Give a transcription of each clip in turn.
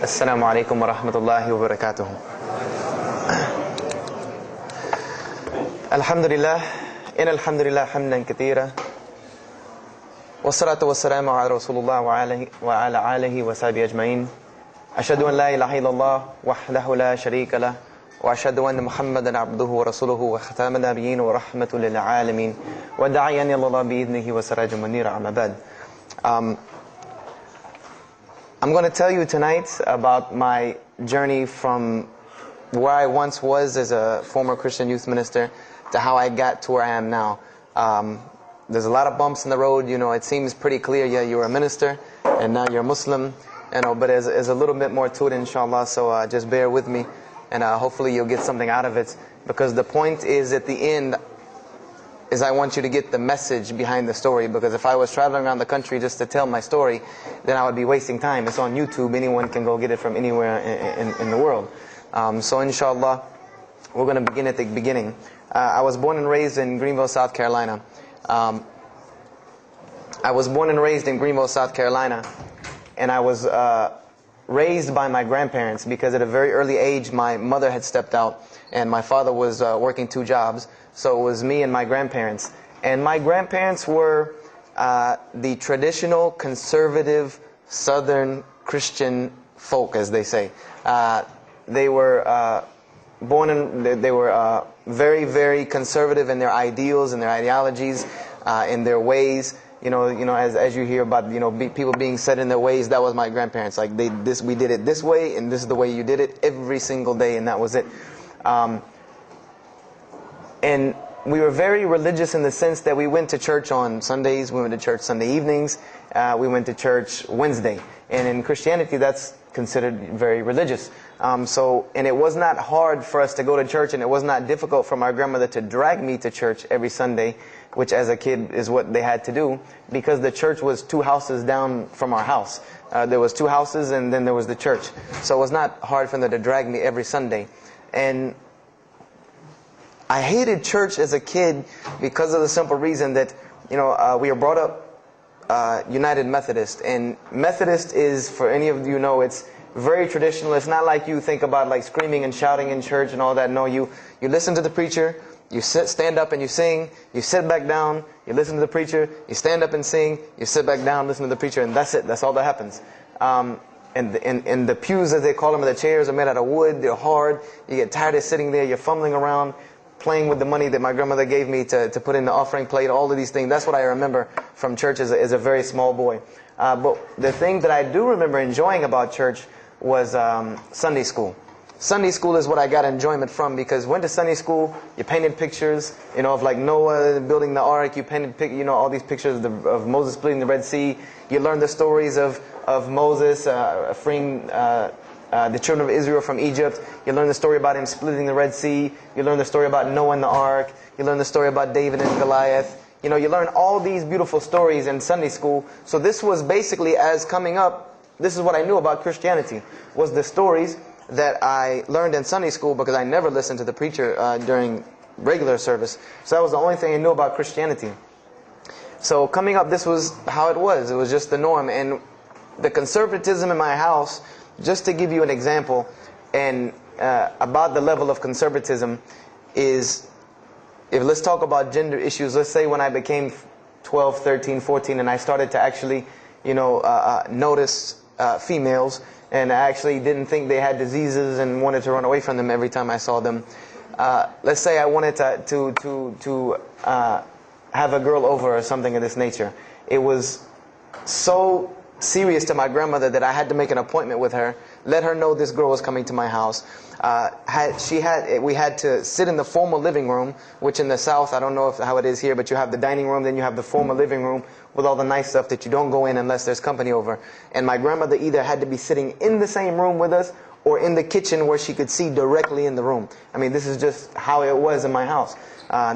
السلام عليكم ورحمة الله وبركاته. الحمد لله إن الحمد لله حمدا كثيرا والصلاة والسلام على رسول الله وعلى آله وصحبه أجمعين. أشهد أن لا إله إلا الله وحده لا شريك له وأشهد أن محمدا عبده ورسوله وختام النبيين ورحمة للعالمين وداعيا إلى الله بإذنه وسراجا منيرا. أما بعد. I'm going to tell you tonight about my journey from where I once was as a former Christian youth minister to how I got to where I am now. There's a lot of bumps in the road. You know, it seems pretty clear. Yeah, you're a minister and now you're a Muslim. You know, but there's a little bit more to it, inshallah. So just bear with me, and hopefully you'll get something out of it. Because the point is, at the end, is I want you to get the message behind the story. Because if I was traveling around the country just to tell my story, then I would be wasting time. It's on YouTube. Anyone can go get it from anywhere in the world. So inshallah, we're going to begin at the beginning. I was born and raised in Greenville, South Carolina. I was born and raised in Greenville, South Carolina. And I was raised by my grandparents because at a very early age, my mother had stepped out and my father was working 2 jobs. So it was me and my grandparents. And my grandparents were the traditional, conservative, Southern Christian folk, as they say. They were born in, they were very, very conservative in their ideals and their ideologies, in their ways. You know, as you hear about, people being set in their ways, that was my grandparents. Like we did it this way, and this is the way you did it every single day, and that was it. And we were very religious in the sense that we went to church on Sundays, we went to church Sunday evenings, we went to church Wednesday. And in Christianity, that's considered very religious. And it was not hard for us to go to church, and it was not difficult for my grandmother to drag me to church every Sunday, which as a kid is what they had to do, because the church was 2 houses down from our house. There was 2 houses, and then there was the church. So it was not hard for them to drag me every Sunday. And I hated church as a kid because of the simple reason that, we were brought up United Methodist. And Methodist is, for any of you know, it's very traditional. It's not like you think about like screaming and shouting in church and all that. No, you listen to the preacher, you stand up and you sing, you sit back down, you listen to the preacher, you stand up and sing, you sit back down, listen to the preacher, and that's it. That's all that happens. And the pews, as they call them, the chairs are made out of wood, they're hard, you get tired of sitting there, you're fumbling around, playing with the money that my grandmother gave me to put in the offering plate, all of these things. That's what I remember from church as a very small boy. But the thing that I do remember enjoying about church was Sunday school. Sunday school is what I got enjoyment from, because went to Sunday school, you painted pictures, of like Noah building the ark, you painted, all these pictures of Moses splitting the Red Sea. You learned the stories of Moses freeing the children of Israel from Egypt. You learn the story about him splitting the Red Sea. You learn the story about Noah and the ark. You learn the story about David and Goliath. You learn all these beautiful stories in Sunday school. So this was basically, as coming up, this is what I knew about Christianity, was the stories that I learned in Sunday school, because I never listened to the preacher during regular service. So that was the only thing I knew about Christianity. So coming up, this was how it was. It was just the norm. And the conservatism in my house, just to give you an example, and about the level of conservatism is, let's talk about gender issues. Let's say when I became 12, 13, 14, and I started to actually, notice females, and I actually didn't think they had diseases and wanted to run away from them every time I saw them. Let's say I wanted to have a girl over or something of this nature. It was so serious to my grandmother that I had to make an appointment with her, let her know this girl was coming to my house. We had to sit in the formal living room, which in the South, I don't know how it is here, but you have the dining room, then you have the formal living room with all the nice stuff that you don't go in unless there's company over. And my grandmother either had to be sitting in the same room with us or in the kitchen where she could see directly in the room. I mean, this is just how it was in my house.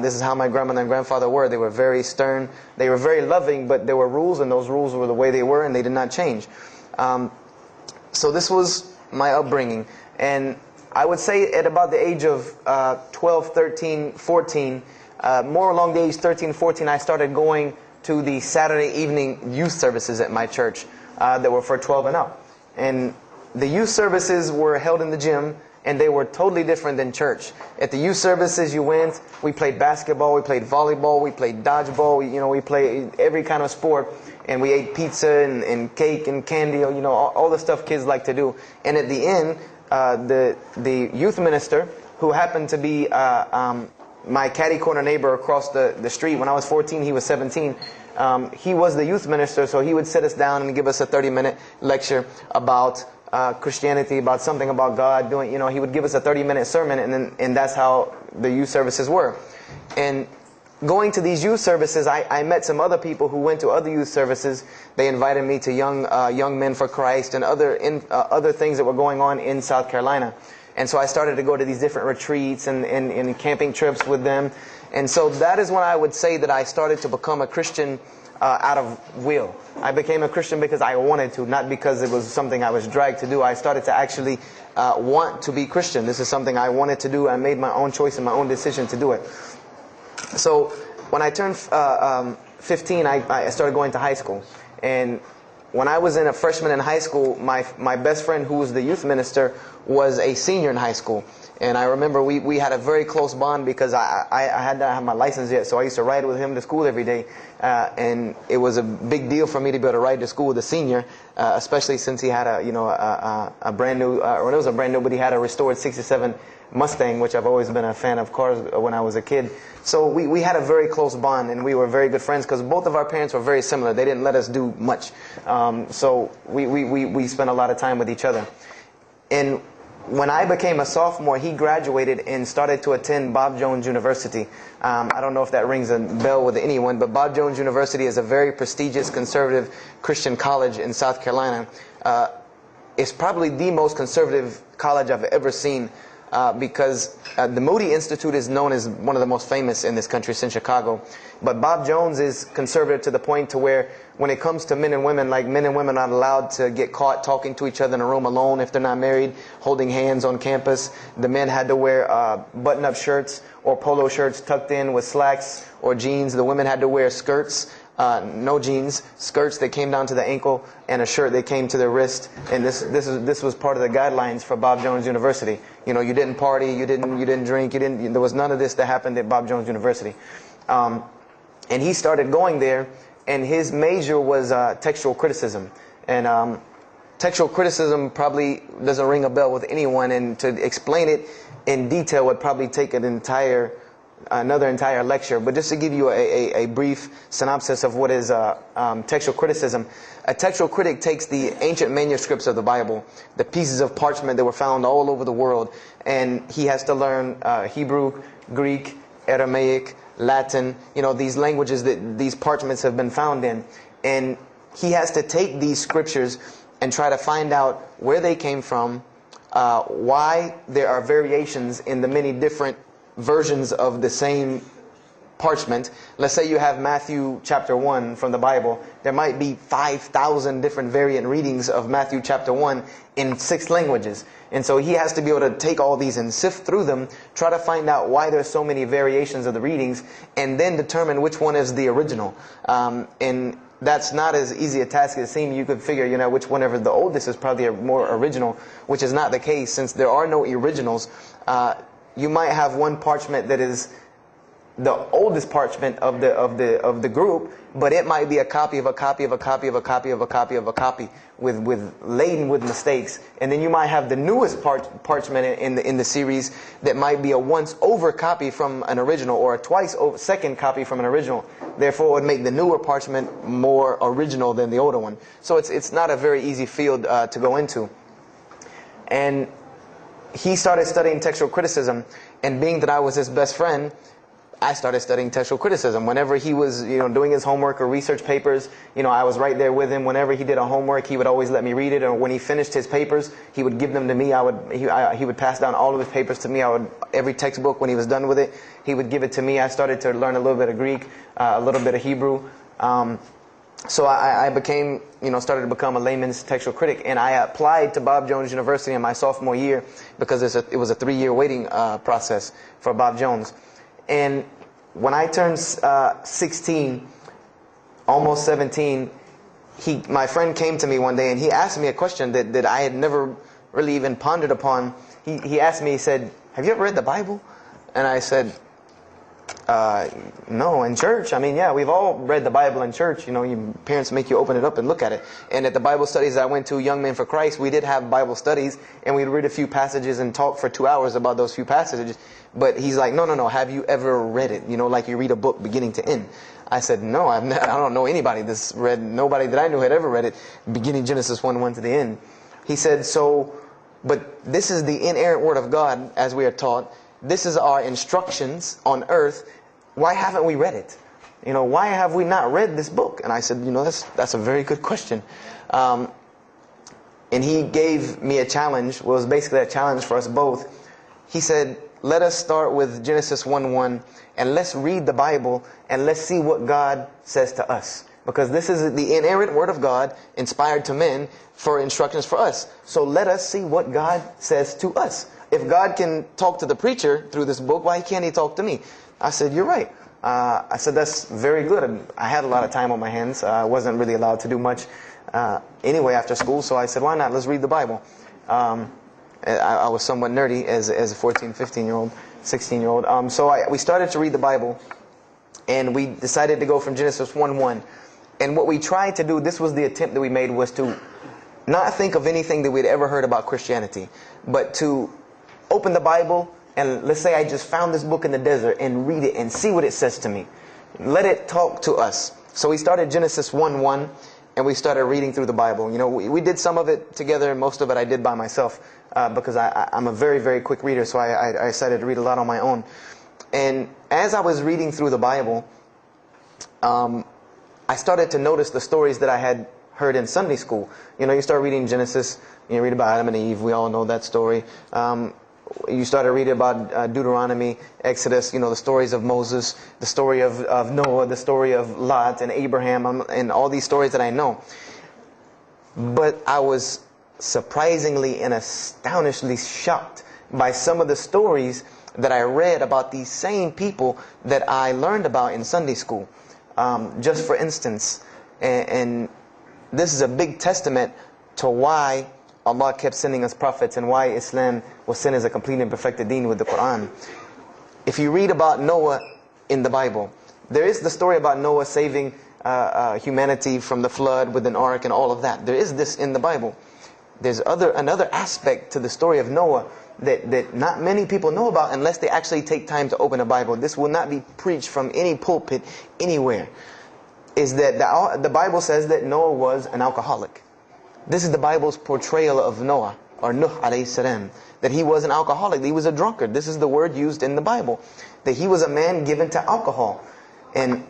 This is how my grandmother and grandfather were. They were very stern. They were very loving, but there were rules, and those rules were the way they were, and they did not change. So this was my upbringing. And I would say at about the age of 12, 13, 14, more along the age 13, 14, I started going to the Saturday evening youth services at my church that were for 12 and up. And the youth services were held in the gym, and they were totally different than church. At the youth services, you went, we played basketball, we played volleyball, we played dodgeball, we played every kind of sport, and we ate pizza and cake and candy, all the stuff kids like to do. And at the end, the youth minister, who happened to be my catty corner neighbor across the street. When I was 14, he was 17. He was the youth minister, so he would sit us down and give us a 30-minute lecture about Christianity, about something about God. He would give us a 30-minute sermon, and that's how the youth services were. And going to these youth services, I met some other people who went to other youth services. They invited me to Young Men for Christ and other things that were going on in South Carolina. And so I started to go to these different retreats and camping trips with them. And so that is when I would say that I started to become a Christian out of will. I became a Christian because I wanted to, not because it was something I was dragged to do. I started to actually want to be Christian. This is something I wanted to do. I made my own choice and my own decision to do it. So when I turned 15, I started going to high school. And when I was a freshman in high school, my best friend, who was the youth minister, was a senior in high school. And I remember we had a very close bond because I had not have my license yet, so I used to ride with him to school every day. And it was a big deal for me to be able to ride to school with a senior, especially since he had a brand new, when it was a brand new, but he had a restored '67 Mustang, which I've always been a fan of cars when I was a kid. So we had a very close bond, and we were very good friends because both of our parents were very similar. They didn't let us do much. So we spent a lot of time with each other. And when I became a sophomore, he graduated and started to attend Bob Jones University. I don't know if that rings a bell with anyone, but Bob Jones University is a very prestigious conservative Christian college in South Carolina. It's probably the most conservative college I've ever seen. Because the Moody Institute is known as one of the most famous in this country, it's in Chicago. But Bob Jones is conservative to the point to where when it comes to men and women, like men and women are not allowed to get caught talking to each other in a room alone if they're not married, holding hands on campus. The men had to wear button-up shirts or polo shirts tucked in with slacks or jeans. The women had to wear skirts. No jeans, skirts that came down to the ankle, and a shirt that came to the wrist. And this was part of the guidelines for Bob Jones University. You didn't party, you didn't drink, there was none of this that happened at Bob Jones University. And he started going there, and his major was textual criticism. And textual criticism probably doesn't ring a bell with anyone, and to explain it in detail would probably take another entire lecture. But just to give you a brief synopsis of what is textual criticism. A textual critic takes the ancient manuscripts of the Bible, the pieces of parchment that were found all over the world, and he has to learn Hebrew, Greek, Aramaic, Latin, these languages that these parchments have been found in. And he has to take these scriptures and try to find out where they came from, why there are variations in the many different versions of the same parchment. Let's say you have Matthew chapter 1 from the Bible. There might be 5,000 different variant readings of Matthew chapter 1 in 6 languages. And so he has to be able to take all these and sift through them, try to find out why there's so many variations of the readings, and then determine which one is the original. And that's not as easy a task as it seems. You could figure, which whenever the oldest is probably a more original, which is not the case since there are no originals. You might have one parchment that is the oldest parchment of the group, but it might be a copy of a copy of a copy of a copy of a copy of a copy laden with mistakes. And then you might have the newest parchment in the series that might be a once over copy from an original, or a twice over second copy from an original. Therefore, it would make the newer parchment more original than the older one. So it's not a very easy field to go into. And he started studying textual criticism, and being that I was his best friend, I started studying textual criticism. Whenever he was, doing his homework or research papers, I was right there with him. Whenever he did a homework, he would always let me read it. Or when he finished his papers, he would give them to me. He would pass down all of his papers to me. Every textbook, when he was done with it, he would give it to me. I started to learn a little bit of Greek, a little bit of Hebrew. So I became, started to become a layman's textual critic, and I applied to Bob Jones University in my sophomore year because it was a 3-year waiting process for Bob Jones. And when I turned 16, almost 17, my friend came to me one day and he asked me a question that I had never really even pondered upon. He asked me, he said, "Have you ever read the Bible?" And I said, no, in church. I mean, yeah, we've all read the Bible in church. You know, your parents make you open it up and look at it. And at the Bible studies I went to, Young Men for Christ, we did have Bible studies, and we'd read a few passages and talk for 2 hours about those few passages. But he's like, no, have you ever read it? You know, like you read a book beginning to end. I said, no, I don't know anybody that's read, nobody that I knew had ever read it, beginning Genesis 1:1 to the end. He said, but this is the inerrant Word of God, as we are taught. This is our instructions on earth. Why haven't we read it? You know, why have we not read this book? And I said, you know, that's a very good question. And he gave me a challenge. Well, it was basically a challenge for us both. He said, let us start with Genesis 1:1 and let's read the Bible and let's see what God says to us. Because this is the inerrant Word of God, inspired to men for instructions for us. So let us see what God says to us. If God can talk to the preacher through this book, why can't He talk to me? I said, you're right. I said, that's very good. I had a lot of time on my hands. I wasn't really allowed to do much anyway after school. So I said, why not? Let's read the Bible. I was somewhat nerdy as a 14, 15-year-old, 16-year-old. So we started to read the Bible. And we decided to go from Genesis 1:1. And what we tried to do, this was the attempt that we made, was to not think of anything that we'd ever heard about Christianity, but to open the Bible and let's say I just found this book in the desert and read it and see what it says to me. Let it talk to us. So we started Genesis 1:1 and we started reading through the Bible. You know, we did some of it together and most of it I did by myself because I'm a very, very quick reader, so I decided to read a lot on my own. And as I was reading through the Bible, I started to notice the stories that I had heard in Sunday school. You know, you start reading Genesis, you read about Adam and Eve, we all know that story. You started reading about Deuteronomy, Exodus, you know, the stories of Moses, the story of Noah, the story of Lot and Abraham, and all these stories that I know. But I was surprisingly and astonishingly shocked by some of the stories that I read about these same people that I learned about in Sunday school. Just for instance, and this is a big testament to why Allah kept sending us prophets and why Islam was sent as a complete and perfected deen with the Quran. If you read about Noah in the Bible, there is the story about Noah saving humanity from the flood with an ark and all of that. There is this in the Bible. There's another aspect to the story of Noah that not many people know about unless they actually take time to open a Bible. This will not be preached from any pulpit anywhere. Is that the Bible says that Noah was an alcoholic. This is the Bible's portrayal of Noah, or Nuh alayhi salam, that he was an alcoholic, that he was a drunkard. This is the word used in the Bible, that he was a man given to alcohol. And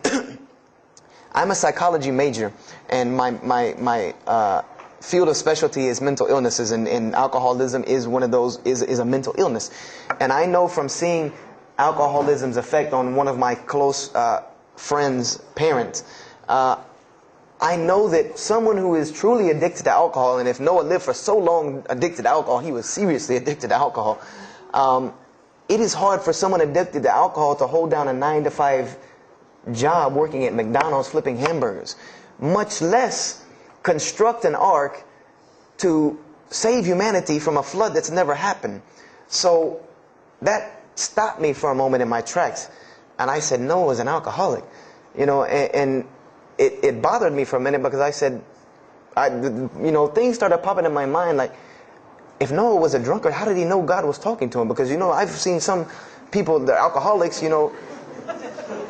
I'm a psychology major, and my field of specialty is mental illnesses, and alcoholism is one of those, is a mental illness. And I know from seeing alcoholism's effect on one of my close friends' parents, I know that someone who is truly addicted to alcohol, and if Noah lived for so long addicted to alcohol, he was seriously addicted to alcohol. It is hard for someone addicted to alcohol to hold down a 9-to-5 job working at McDonald's flipping hamburgers, much less construct an ark to save humanity from a flood that's never happened. So that stopped me for a moment in my tracks, and I said, Noah was an alcoholic, you know, and it bothered me for a minute because I said, you know, things started popping in my mind like, if Noah was a drunkard, how did he know God was talking to him? Because, you know, I've seen some people, the alcoholics, you know,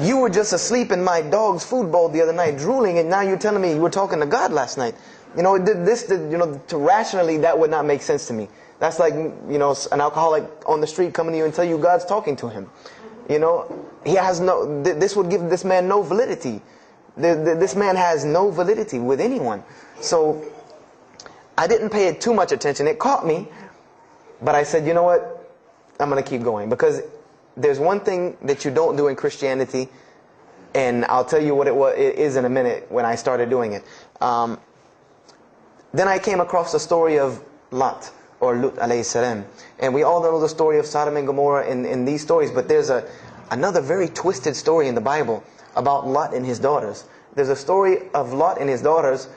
you were just asleep in my dog's food bowl the other night, drooling, and now you're telling me you were talking to God last night. You know, you know, to rationally, that would not make sense to me. That's like, you know, an alcoholic on the street coming to you and tell you God's talking to him. You know, he has no, this would give this man no validity. This man has no validity with anyone. So I didn't pay it too much attention. It caught me, but I said, you know what? I'm going to keep going, because there's one thing that you don't do in Christianity, and I'll tell you what it is in a minute when I started doing it. Then I came across the story of Lot, or Lut alayhi salam. And we all know the story of Sodom and Gomorrah in these stories, but there's another very twisted story in the Bible about Lot and his daughters. There's a story of Lot and his daughters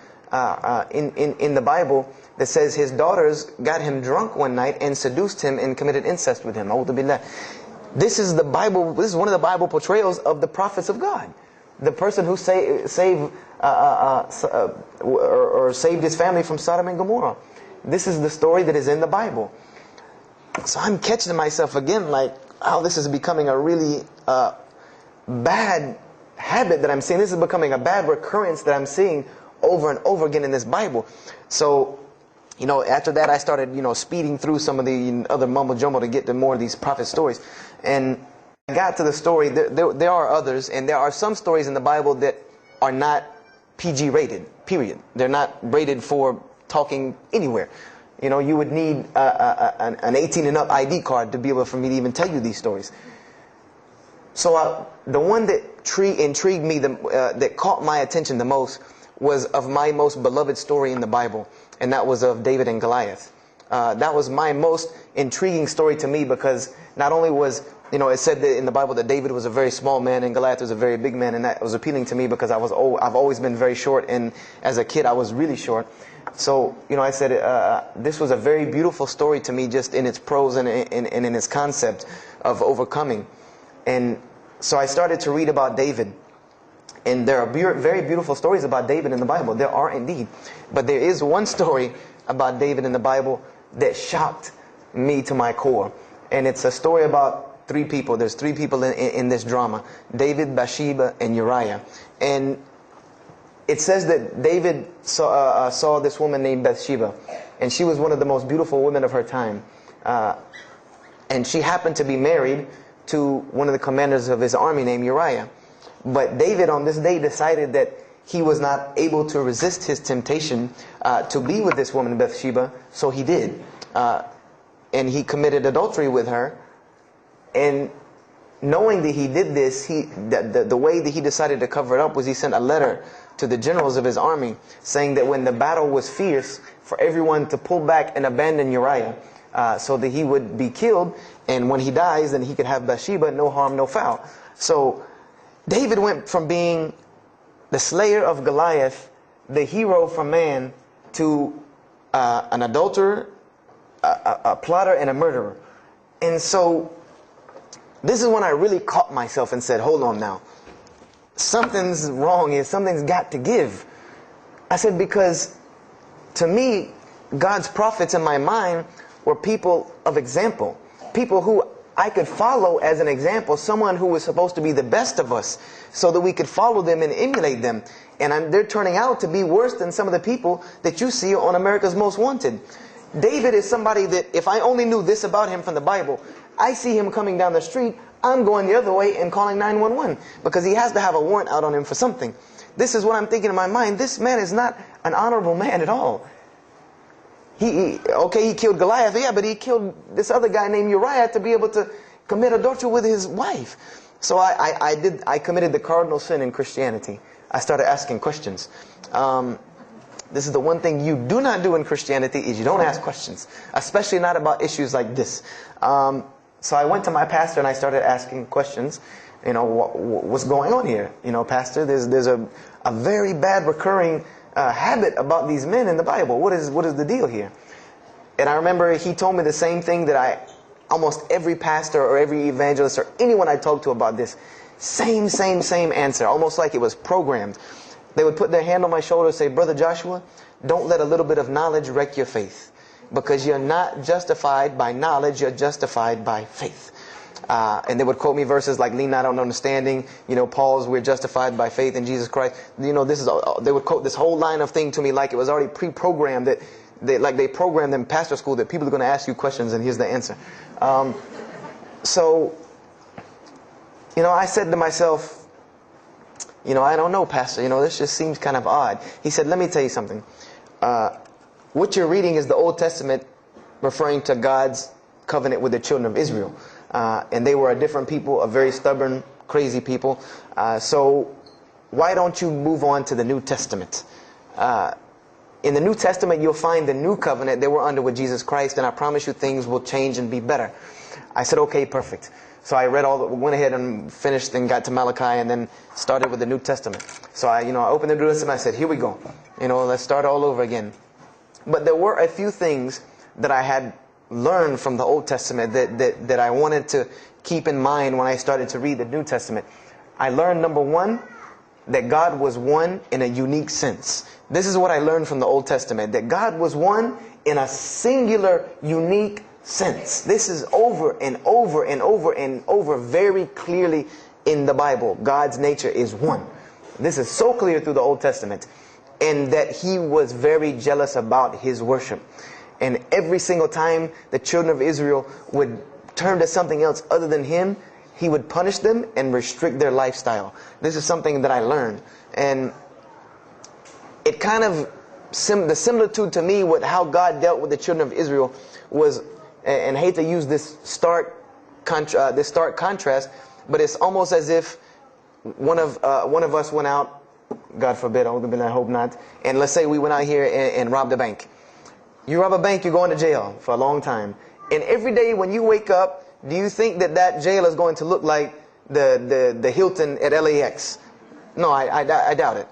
in the Bible that says his daughters got him drunk one night and seduced him and committed incest with him. This is the Bible. This is one of the Bible portrayals of the prophets of God. The person who saved his family from Sodom and Gomorrah. This is the story that is in the Bible. So I'm catching myself again, like, how this is becoming a really bad habit that I'm seeing. This is becoming a bad recurrence that I'm seeing over and over again in this Bible. So, after that I started, speeding through some of the other mumbo jumbo to get to more of these prophet stories. And I got to the story, there are others, and there are some stories in the Bible that are not PG rated, period. They're not rated for talking anywhere. You would need an 18 and up ID card to be able for me to even tell you these stories. So the one that intrigued me, that caught my attention the most, was of my most beloved story in the Bible, and that was of David and Goliath. That was my most intriguing story to me, because not only was, it said that in the Bible that David was a very small man and Goliath was a very big man, and that was appealing to me because I've always been very short, and as a kid I was really short. So, I said this was a very beautiful story to me, just in its prose and in its concept of overcoming. And so I started to read about David. And there are very beautiful stories about David in the Bible. There are indeed. But there is one story about David in the Bible that shocked me to my core. And it's a story about three people. There's three people in this drama: David, Bathsheba, and Uriah. And it says that David saw this woman named Bathsheba. And she was one of the most beautiful women of her time. And she happened to be married to one of the commanders of his army named Uriah. But David on this day decided that he was not able to resist his temptation to be with this woman Bathsheba, so he did. And he committed adultery with her. And knowing that he did this, the way that he decided to cover it up was he sent a letter to the generals of his army saying that when the battle was fierce, for everyone to pull back and abandon Uriah so that he would be killed. And when he dies, then he could have Bathsheba, no harm, no foul. So David went from being the slayer of Goliath, the hero from man, to an adulterer, a plotter, and a murderer. And so this is when I really caught myself and said, hold on now. Something's wrong here. Something's got to give. I said, because to me, God's prophets in my mind were people of example. People who I could follow as an example, someone who was supposed to be the best of us, so that we could follow them and emulate them. And they're turning out to be worse than some of the people that you see on America's Most Wanted. David is somebody that, if I only knew this about him from the Bible, I see him coming down the street, I'm going the other way and calling 911, because he has to have a warrant out on him for something. This is what I'm thinking in my mind. This man is not an honorable man at all. He killed Goliath, yeah, but he killed this other guy named Uriah to be able to commit adultery with his wife. So I committed the cardinal sin in Christianity. I started asking questions. This is the one thing you do not do in Christianity, is you don't ask questions, especially not about issues like this. So I went to my pastor and I started asking questions. What's going on here? Pastor, there's a very bad recurring habit about these men in the Bible. What is the deal here? And I remember he told me the same thing that almost every pastor or every evangelist or anyone I talked to about this, same answer, almost like it was programmed. They would put their hand on my shoulder and say, Brother Joshua, don't let a little bit of knowledge wreck your faith, because you're not justified by knowledge, you're justified by faith. And they would quote me verses like, lean not on understanding, Paul's, we're justified by faith in Jesus Christ. They would quote this whole line of thing to me like it was already pre-programmed, that they programmed in pastor school that people are going to ask you questions and here's the answer. So I said to myself, I don't know, Pastor, this just seems kind of odd. He said, let me tell you something. What you're reading is the Old Testament referring to God's covenant with the children of Israel. And they were a different people, a very stubborn, crazy people. So why don't you move on to the New Testament? In the New Testament, you'll find the new covenant they were under with Jesus Christ, and I promise you things will change and be better. I said, okay, perfect. So I went ahead and finished and got to Malachi and then started with the New Testament. So I opened the New Testament. I said, here we go. Let's start all over again. But there were a few things that I had learned from the Old Testament that I wanted to keep in mind when I started to read the New Testament. I learned, number one, that God was one in a unique sense. This is what I learned from the Old Testament, that God was one in a singular, unique sense. This is over and over and over and over very clearly in the Bible. God's nature is one. This is so clear through the Old Testament. And that He was very jealous about His worship. And every single time the children of Israel would turn to something else other than Him, He would punish them and restrict their lifestyle. This is something that I learned. And it kind of, the similitude to me with how God dealt with the children of Israel was, and I hate to use this stark contrast, but it's almost as if one of us went out, God forbid, I hope not, and let's say we went out here and robbed a bank. You rob a bank, you're going to jail for a long time. And every day when you wake up, do you think that jail is going to look like the Hilton at LAX? No, I doubt it.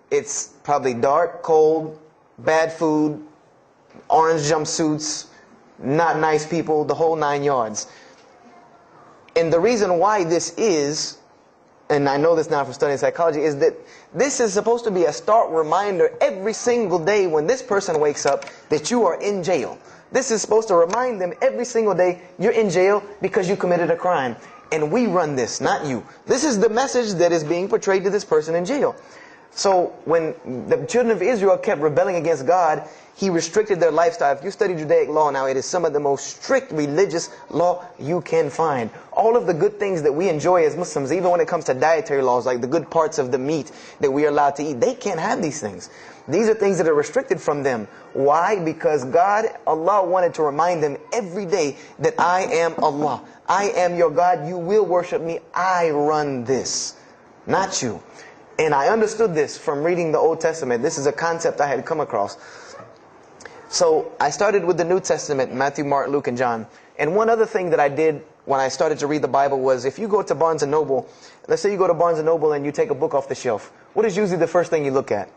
It's probably dark, cold, bad food, orange jumpsuits, not nice people, the whole 9 yards. And the reason why this is, and I know this now from studying psychology, is that this is supposed to be a stark reminder every single day when this person wakes up that you are in jail. This is supposed to remind them every single day you're in jail because you committed a crime. And we run this, not you. This is the message that is being portrayed to this person in jail. So when the children of Israel kept rebelling against God, He restricted their lifestyle. If you study Judaic law now, it is some of the most strict religious law you can find. All of the good things that we enjoy as Muslims, even when it comes to dietary laws, like the good parts of the meat that we are allowed to eat, they can't have these things. These are things that are restricted from them. Why? Because God, Allah, wanted to remind them every day that I am Allah. I am your God. You will worship me. I run this, not you. And I understood this from reading the Old Testament. This is a concept I had come across. So I started with the New Testament, Matthew, Mark, Luke, and John. And one other thing that I did when I started to read the Bible was, if you go to Barnes & Noble, let's say you go to Barnes & Noble and you take a book off the shelf. What is usually the first thing you look at?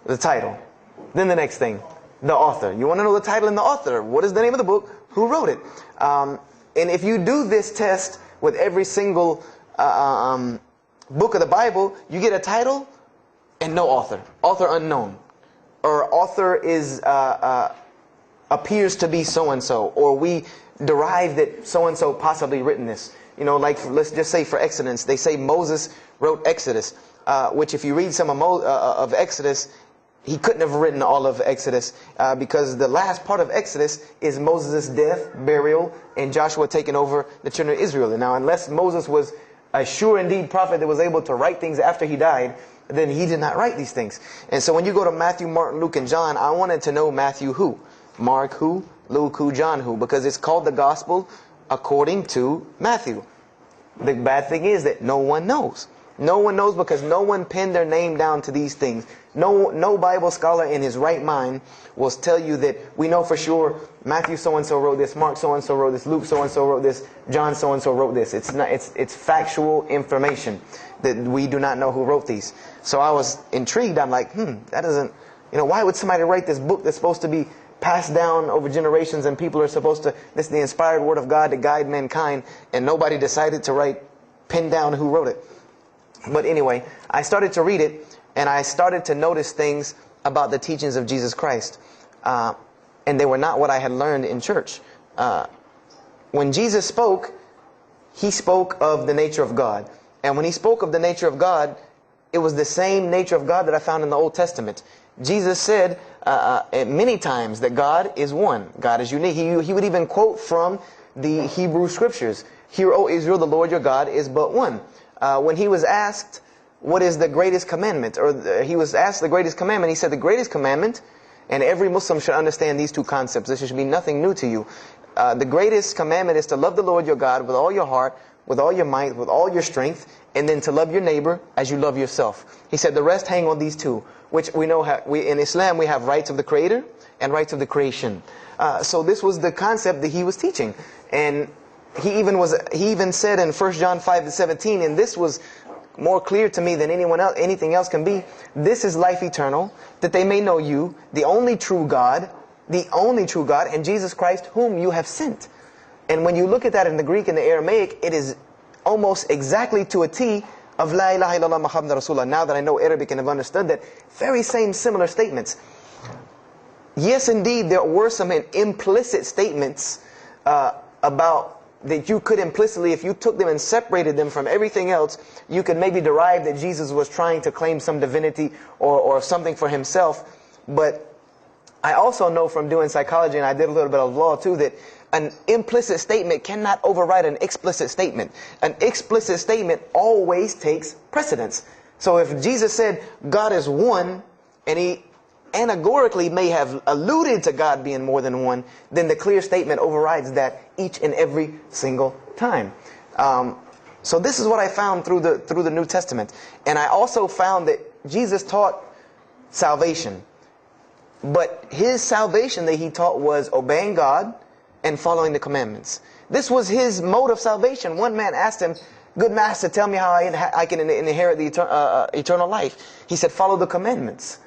The title. Then the next thing, the author. You want to know the title and the author. What is the name of the book? Who wrote it? And if you do this test with every single book of the Bible, you get a title and no author. Author unknown. Or author is appears to be so-and-so. Or we derive that so-and-so possibly written this. Like let's just say for Exodus, they say Moses wrote Exodus. Which if you read some of Exodus, he couldn't have written all of Exodus because the last part of Exodus is Moses' death, burial, and Joshua taking over the children of Israel. And now, unless Moses was a sure indeed prophet that was able to write things after he died, then he did not write these things. And so when you go to Matthew, Mark, Luke, and John, I wanted to know Matthew who, Mark who, Luke who, John who, because it's called the Gospel according to Matthew. The bad thing is that no one knows. No one knows because no one penned their name down to these things. No Bible scholar in his right mind will tell you that we know for sure Matthew so-and-so wrote this, Mark so-and-so wrote this, Luke so-and-so wrote this, John so-and-so wrote this. It's factual information that we do not know who wrote these. So I was intrigued. I'm like, that doesn't, why would somebody write this book that's supposed to be passed down over generations and people are supposed to, this is the inspired word of God to guide mankind, and nobody decided to pin down who wrote it. But anyway, I started to read it, and I started to notice things about the teachings of Jesus Christ. And they were not what I had learned in church. When Jesus spoke, He spoke of the nature of God. And when He spoke of the nature of God, it was the same nature of God that I found in the Old Testament. Jesus said many times that God is one. God is unique. He would even quote from the Hebrew Scriptures. Hear, O Israel, the Lord your God is but one. When He was asked, what is the greatest commandment? Or He was asked the greatest commandment. He said the greatest commandment, and every Muslim should understand these two concepts. This should be nothing new to you. The greatest commandment is to love the Lord your God with all your heart, with all your might, with all your strength, and then to love your neighbor as you love yourself. He said the rest hang on these two, which we know in Islam we have rights of the Creator and rights of the creation. So this was the concept that He was teaching. And he even said in 1 John 5:17, and this was more clear to me than anything else can be, this is life eternal, that they may know you, the only true God, and Jesus Christ, whom you have sent. And when you look at that in the Greek and the Aramaic, it is almost exactly to a T of La ilaha illallah Muhammad Rasulullah. Now that I know Arabic and have understood that, very same similar statements. Yes, indeed, there were some implicit statements about that you could implicitly, if you took them and separated them from everything else, you could maybe derive that Jesus was trying to claim some divinity or something for himself. But I also know from doing psychology, and I did a little bit of law too, that an implicit statement cannot override an explicit statement. An explicit statement always takes precedence. So if Jesus said God is one, and he anagorically may have alluded to God being more than one, then the clear statement overrides that each and every single time. So this is what I found through the New Testament. And I also found that Jesus taught salvation. But his salvation that he taught was obeying God and following the commandments. This was his mode of salvation. One man asked him, "Good master, tell me how I can inherit the eternal life." He said, "Follow the commandments."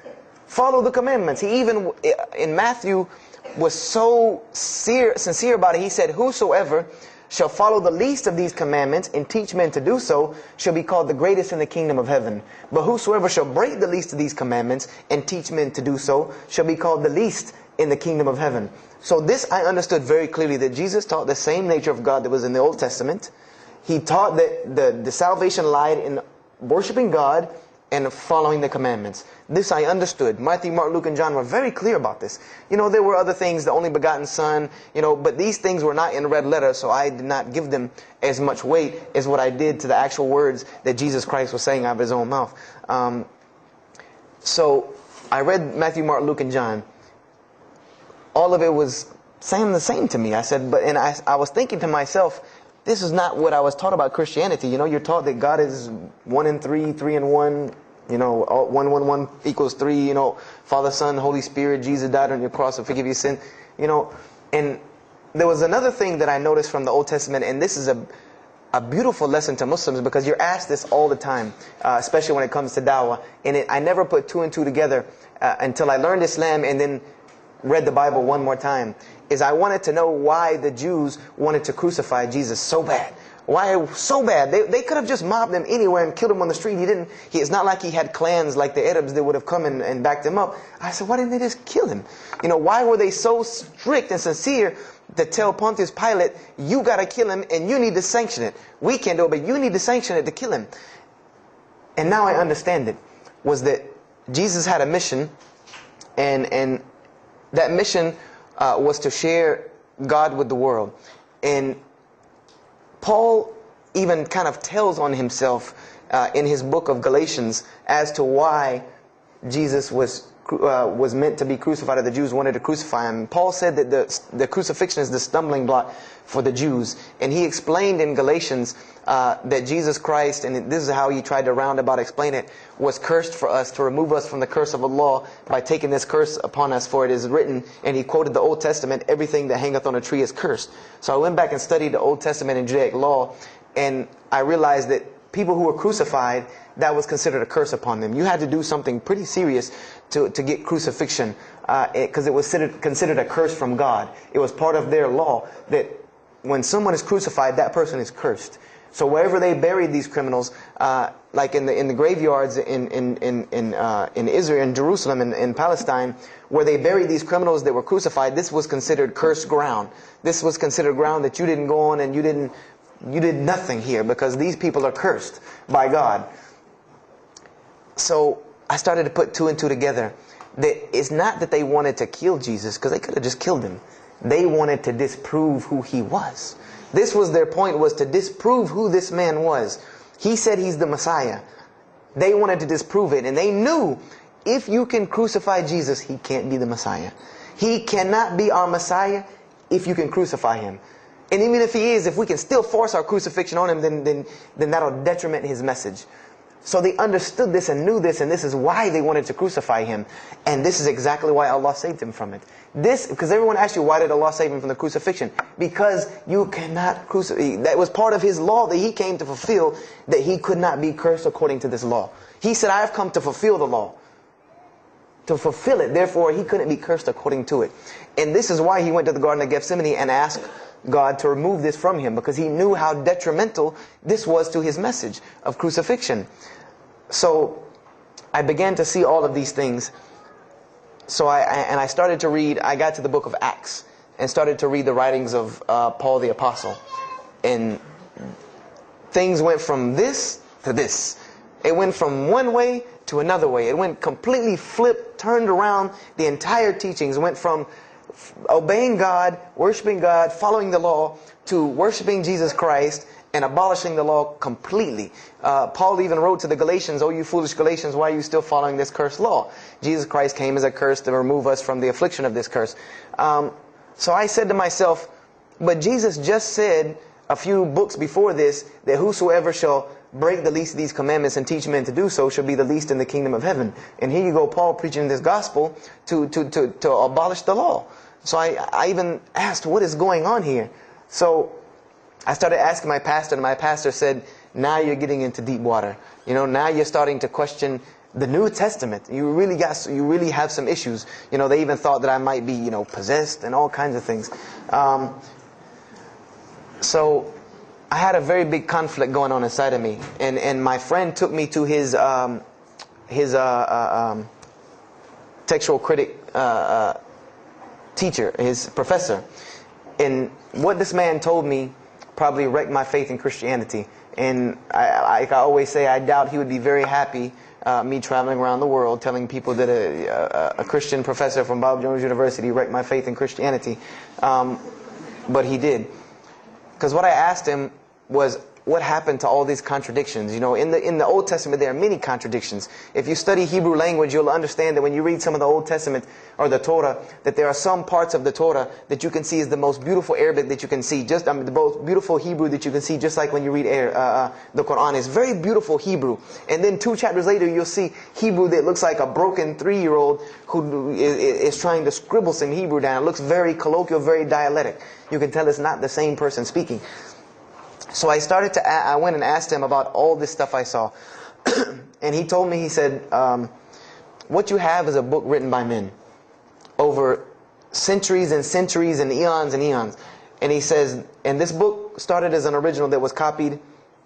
Follow the commandments. He even, in Matthew, was so sincere about it. He said, "Whosoever shall follow the least of these commandments and teach men to do so shall be called the greatest in the kingdom of heaven. But whosoever shall break the least of these commandments and teach men to do so shall be called the least in the kingdom of heaven." So this I understood very clearly, that Jesus taught the same nature of God that was in the Old Testament. He taught that the salvation lied in worshiping God and following the commandments. This I understood. Matthew, Mark, Luke, and John were very clear about this. There were other things, the only begotten Son, but these things were not in red letter, so I did not give them as much weight as what I did to the actual words that Jesus Christ was saying out of his own mouth. So I read Matthew, Mark, Luke, and John. All of it was saying the same to me. I said, I was thinking to myself, this is not what I was taught about Christianity. You're taught that God is 1 in 3, 3 in 1. 1 equals 3. Father, Son, Holy Spirit. Jesus died on your cross to forgive your sin. And there was another thing that I noticed from the Old Testament, and this is a beautiful lesson to Muslims, because you're asked this all the time, especially when it comes to dawah. And I never put 2 and 2 together until I learned Islam and then read the Bible one more time. Is I wanted to know why the Jews wanted to crucify Jesus so bad. Why so bad? They could have just mobbed him anywhere and killed him on the street. It's not like he had clans like the Arabs that would have come and backed him up. I said, why didn't they just kill him? Why were they so strict and sincere to tell Pontius Pilate, you got to kill him and you need to sanction it. We can't do it, but you need to sanction it to kill him. And now I understand it. Was that Jesus had a mission, and that mission was to share God with the world. And Paul even kind of tells on himself in his book of Galatians as to why Jesus was meant to be crucified, or the Jews wanted to crucify him. Paul said that the crucifixion is the stumbling block for the Jews. And he explained in Galatians that Jesus Christ, and this is how he tried to roundabout explain it, was cursed for us, to remove us from the curse of Allah by taking this curse upon us. For it is written, and he quoted the Old Testament, everything that hangeth on a tree is cursed. So I went back and studied the Old Testament and Judaic law, and I realized that people who were crucified, that was considered a curse upon them. You had to do something pretty serious to get crucifixion, because it was considered a curse from God. It was part of their law that when someone is crucified, that person is cursed. So wherever they buried these criminals, like in the graveyards in Israel, in Jerusalem, in Palestine, where they buried these criminals that were crucified, this was considered cursed ground. This was considered ground that you didn't go on, and you did nothing here, because these people are cursed by God. So I started to put 2 and 2 together. That it's not that they wanted to kill Jesus, because they could have just killed him. They wanted to disprove who he was. This was their point, was to disprove who this man was. He said he's the Messiah. They wanted to disprove it. And they knew, if you can crucify Jesus, he can't be the Messiah. He cannot be our Messiah if you can crucify him. And even if he is, if we can still force our crucifixion on him, then that'll detriment his message. So they understood this and knew this, and this is why they wanted to crucify him. And this is exactly why Allah saved him from it. Because everyone asked you, why did Allah save him from the crucifixion? Because you cannot crucify. That was part of his law that he came to fulfill, that he could not be cursed according to this law. He said, I have come to fulfill the law. To fulfill it. Therefore, he couldn't be cursed according to it. And this is why he went to the Garden of Gethsemane and asked God to remove this from him, because he knew how detrimental this was to his message of crucifixion. So I began to see all of these things. So I started to read. I got to the book of Acts and started to read the writings of Paul the Apostle. And things went from this to this. It went from one way to another way. It went completely flipped, turned around. The entire teachings went from obeying God, worshiping God, following the law, to worshiping Jesus Christ and abolishing the law completely. Paul even wrote to the Galatians, "Oh, you foolish Galatians, why are you still following this cursed law?" Jesus Christ came as a curse to remove us from the affliction of this curse. So I said to myself, but Jesus just said a few books before this that whosoever shall break the least of these commandments and teach men to do so shall be the least in the kingdom of heaven. And here you go, Paul preaching this gospel to abolish the law. So I even asked, what is going on here? So I started asking my pastor, and my pastor said, now you're getting into deep water. You know, now you're starting to question the New Testament. You really have some issues. You know, they even thought that I might be, you know, possessed and all kinds of things. So I had a very big conflict going on inside of me, and my friend took me to his textual critic teacher, his professor. And what this man told me probably wrecked my faith in Christianity. And I always say, I doubt he would be very happy me traveling around the world telling people that a Christian professor from Bob Jones University wrecked my faith in Christianity. But he did. Because what I asked him was, what happened to all these contradictions? You know, in the Old Testament there are many contradictions. If you study Hebrew language, you'll understand that when you read some of the Old Testament or the Torah, that there are some parts of the Torah that you can see is the most beautiful Arabic that you can see. The most beautiful Hebrew that you can see, just like when you read the Quran. It's very beautiful Hebrew. And then 2 chapters later, you'll see Hebrew that looks like a broken 3-year-old who is trying to scribble some Hebrew down. It looks very colloquial, very dialectic. You can tell it's not the same person speaking. So I went and asked him about all this stuff I saw. And he told me, he said, what you have is a book written by men over centuries and centuries and eons and eons. And he says, and this book started as an original that was copied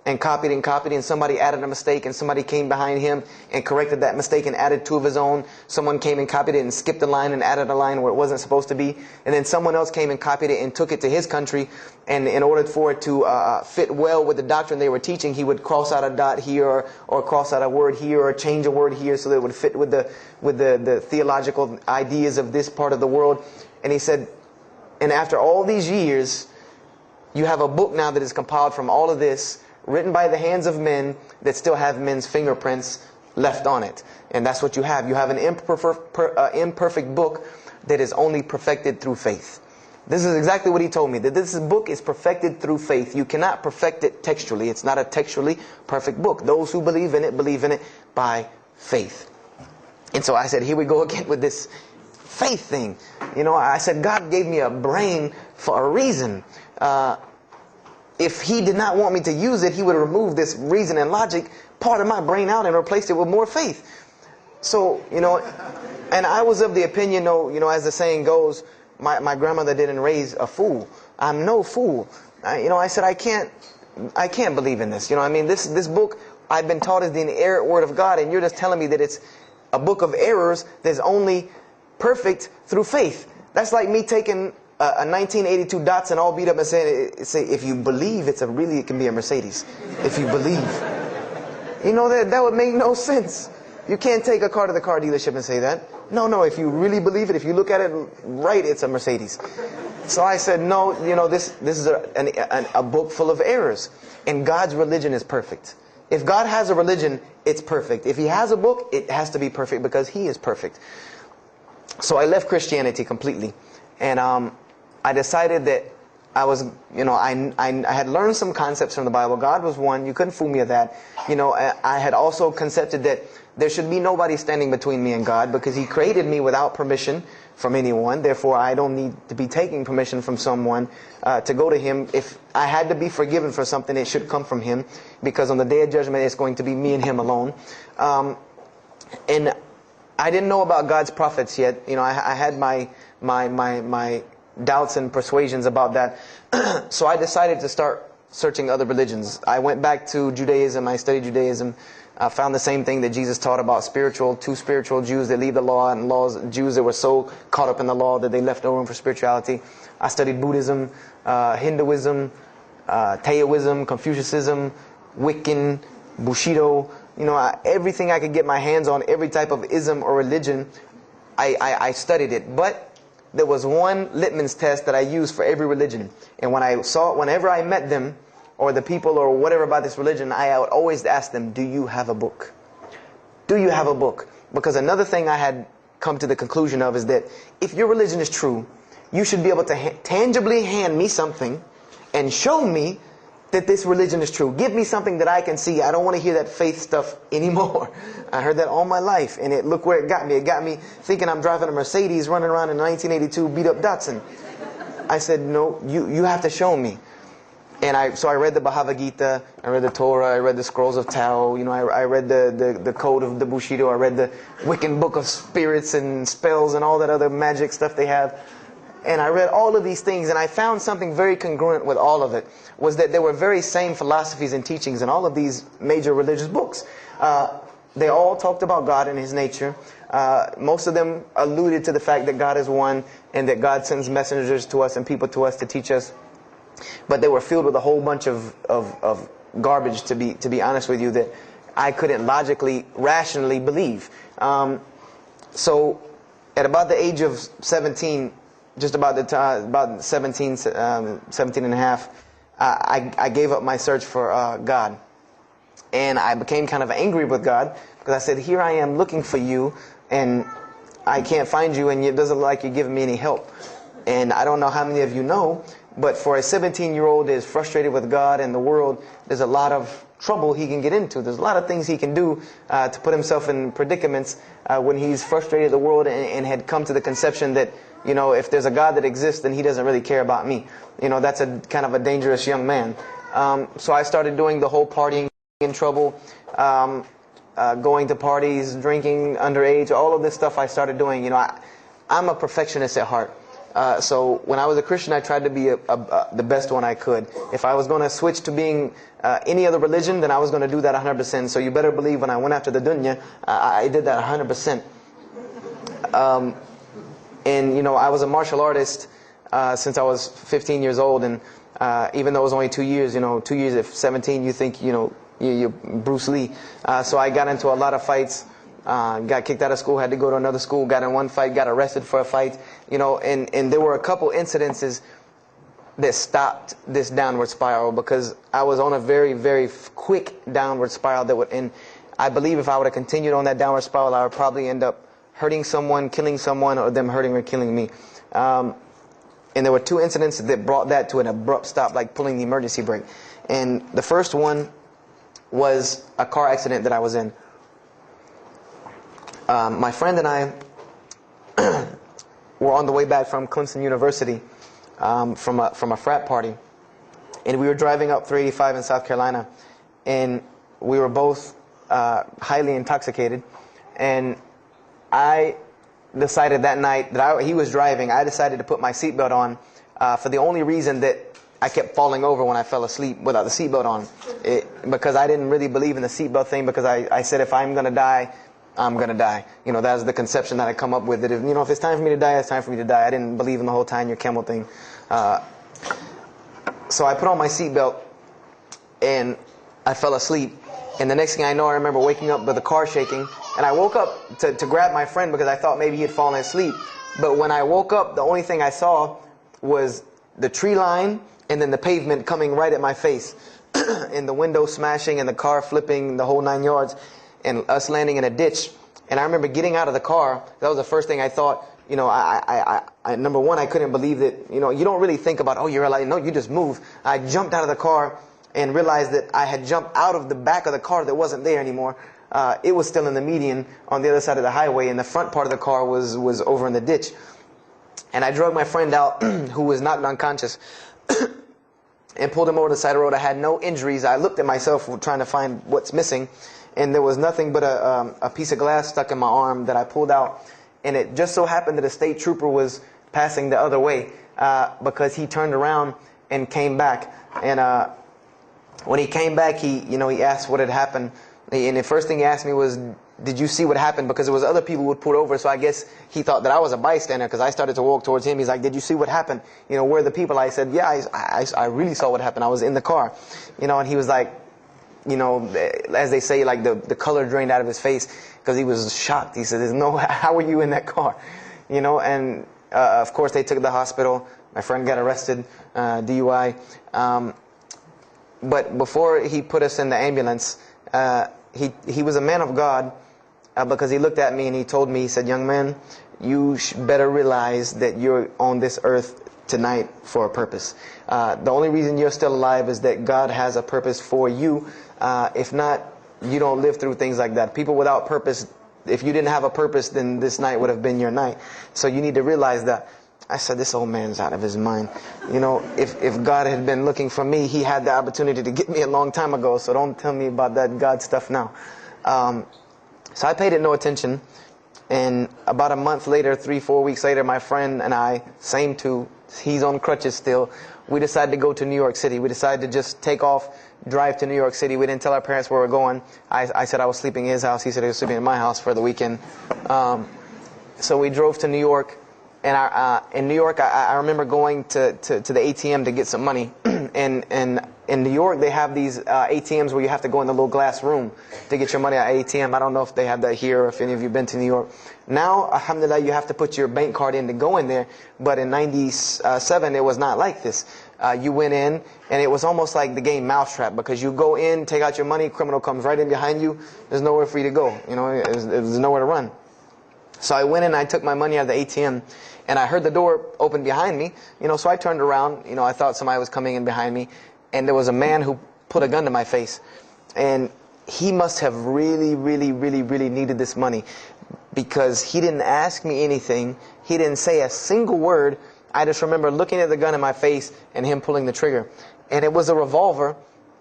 and copied and copied, and somebody added a mistake, and somebody came behind him and corrected that mistake and added 2 of his own. Someone came and copied it and skipped a line and added a line where it wasn't supposed to be. And then someone else came and copied it and took it to his country, and in order for it to fit well with the doctrine they were teaching, he would cross out a dot here or cross out a word here or change a word here so that it would fit with the theological ideas of this part of the world. And he said, and after all these years, you have a book now that is compiled from all of this, written by the hands of men that still have men's fingerprints left on it. And that's what you have. You have an imperfect book that is only perfected through faith. This is exactly what he told me, that this book is perfected through faith. You cannot perfect it textually. It's not a textually perfect book. Those who believe in it by faith. And so I said, here we go again with this faith thing. You know, I said, God gave me a brain for a reason. If he did not want me to use it, he would remove this reason and logic part of my brain out and replace it with more faith. So, you know, and I was of the opinion, you know, as the saying goes, my grandmother didn't raise a fool. I'm no fool. You know, I said, I can't believe in this. You know, I mean, this book I've been taught is the inerrant word of God, and you're just telling me that it's a book of errors that's only perfect through faith. That's like me taking a 1982 Datsun all beat up and say, if you believe it can be a Mercedes. If you believe. You know, that would make no sense. You can't take a car to the car dealership and say that. No, if you really believe it, if you look at it right, it's a Mercedes. So I said, no, you know, this is a book full of errors. And God's religion is perfect. If God has a religion, it's perfect. If he has a book, it has to be perfect because he is perfect. So I left Christianity completely. And I decided that I was, I had learned some concepts from the Bible. God was one. You couldn't fool me of that. I had also concepted that there should be nobody standing between me and God, because He created me without permission from anyone. Therefore, I don't need to be taking permission from someone to go to Him. If I had to be forgiven for something, it should come from Him, because on the day of judgment, it's going to be me and Him alone. And I didn't know about God's prophets yet. I had my doubts and persuasions about that. So I decided to start searching other religions. I went back to Judaism. I studied Judaism. I found the same thing that Jesus taught about two spiritual Jews that leave the law, and Jews that were so caught up in the law that they left no room for spirituality. I studied Buddhism, Hinduism, Taoism, Confucianism, Wiccan, Bushido. Everything I could get my hands on, every type of ism or religion, I studied it. But there was one litmus test that I used for every religion. And whenever I met them, or the people, or whatever about this religion, I would always ask them, do you have a book? Do you have a book? Because another thing I had come to the conclusion of is that if your religion is true, you should be able to tangibly hand me something and show me that this religion is true. Give me something that I can see. I don't want to hear that faith stuff anymore. I heard that all my life, and look where it got me. It got me thinking I'm driving a Mercedes running around in a 1982 beat-up Datsun. I said, no, you have to show me. And so I read the Bhagavad Gita, I read the Torah, I read the Scrolls of Tao, I read the Code of the Bushido, I read the Wiccan Book of Spirits and Spells and all that other magic stuff they have. And I read all of these things, and I found something very congruent with all of it, was that there were very same philosophies and teachings in all of these major religious books. They all talked about God and His nature. Most of them alluded to the fact that God is one, and that God sends messengers to us and people to us to teach us. But they were filled with a whole bunch of garbage, to be honest with you, that I couldn't logically, rationally believe. So at about the age of 17, just about the time, about 17 and a half, I gave up my search for God. And I became kind of angry with God, because I said, here I am looking for you, and I can't find you, and it doesn't look like you're giving me any help. And I don't know how many of you know, but for a 17-year-old that is frustrated with God and the world, there's a lot of trouble he can get into. There's a lot of things he can do to put himself in predicaments when he's frustrated with the world and had come to the conception that, if there's a God that exists, then He doesn't really care about me. That's a kind of a dangerous young man. So I started doing the whole partying in trouble, going to parties, drinking underage, all of this stuff I started doing. I'm a perfectionist at heart. So when I was a Christian, I tried to be the best one I could. If I was going to switch to being any other religion, then I was going to do that 100%. So you better believe when I went after the dunya, I did that 100%. And I was a martial artist since I was 15 years old. And even though it was only 2 years, 2 years at 17, you think, you're Bruce Lee. So I got into a lot of fights. Got kicked out of school, had to go to another school, got in one fight, got arrested for a fight, and there were a couple incidences that stopped this downward spiral, because I was on a very, very quick downward spiral and I believe if I would have continued on that downward spiral, I would probably end up hurting someone, killing someone, or them hurting or killing me. And there were two incidents that brought that to an abrupt stop, like pulling the emergency brake. And the first one was a car accident that I was in. My friend and I were on the way back from Clemson University from a frat party, and we were driving up 385 in South Carolina, and we were both highly intoxicated. And I decided that night that he was driving. I decided to put my seatbelt on for the only reason that I kept falling over when I fell asleep without the seatbelt on, because I didn't really believe in the seatbelt thing, because I said if I'm going to die, I'm going to die. That was the conception that I come up with, that if it's time for me to die, it's time for me to die. I didn't believe in the whole tying your camel thing. So I put on my seatbelt and I fell asleep. And the next thing I know, I remember waking up with the car shaking. And I woke up to grab my friend because I thought maybe he had fallen asleep. But when I woke up, the only thing I saw was the tree line and then the pavement coming right at my face. And the window smashing and the car flipping, the whole 9 yards. And us landing in a ditch. And I remember getting out of the car. That was the first thing I thought. you know, number one, I couldn't believe that, you know, you don't really think about, oh, you're alive. No, you just move. I jumped out of the car and realized that I had jumped out of the back of the car that wasn't there anymore. It was still in the median on the other side of the highway, and the front part of the car was over in the ditch. And I drug my friend out, who was knocked unconscious, and pulled him over the side of the road. I had no injuries. I looked at myself trying to find what's missing, and there was nothing but a piece of glass stuck in my arm that I pulled out. And it just so happened that a state trooper was passing the other way, because he turned around and came back. And when he came back, he asked what had happened. And the first thing he asked me was, did you see what happened? Because there was other people who would pull over, so I guess he thought that I was a bystander, because I started to walk towards him. He's like, did you see what happened? You know, where are the people? I said, yeah, I really saw what happened. I was in the car. You know, and he was like, you know, as they say, like the color drained out of his face, because he was shocked. He said, how were you in that car? You know, and of course they took the hospital. My friend got arrested, DUI. But before he put us in the ambulance, he was a man of God, because he looked at me and he told me, he said, young man, you better realize that you're on this earth tonight for a purpose. The only reason you're still alive is that God has a purpose for you. If not, you don't live through things like that. People without purpose, if you didn't have a purpose, then this night would have been your night. So you need to realize that. I said, this old man's out of his mind. You know, if God had been looking for me, he had the opportunity to get me a long time ago. So don't tell me about that God stuff now. So I paid it no attention. And about a month later, 3-4 weeks later, my friend and I, same two, he's on crutches still, we decided to go to New York City. We decided to just take off, drive to New York City. We didn't tell our parents where we were going. I said I was sleeping in his house. He said he was sleeping in my house for the weekend. So we drove to New York. And in New York, I remember going to the ATM to get some money. And in New York, they have these ATMs where you have to go in the little glass room to get your money at ATM. I don't know if they have that here or if any of you have been to New York. Now, alhamdulillah, you have to put your bank card in to go in there. But in 97, it was not like this. You went in, and it was almost like the game Mousetrap, because you go in, take out your money, criminal comes right in behind you. There's nowhere for you to go. You know, there's nowhere to run. So I went in, I took my money out of the ATM, and I heard the door open behind me. You know, so I turned around. You know, I thought somebody was coming in behind me, and there was a man who put a gun to my face. And he must have really, really, really, really needed this money, because he didn't ask me anything. He didn't say a single word. I just remember looking at the gun in my face and him pulling the trigger. And it was a revolver.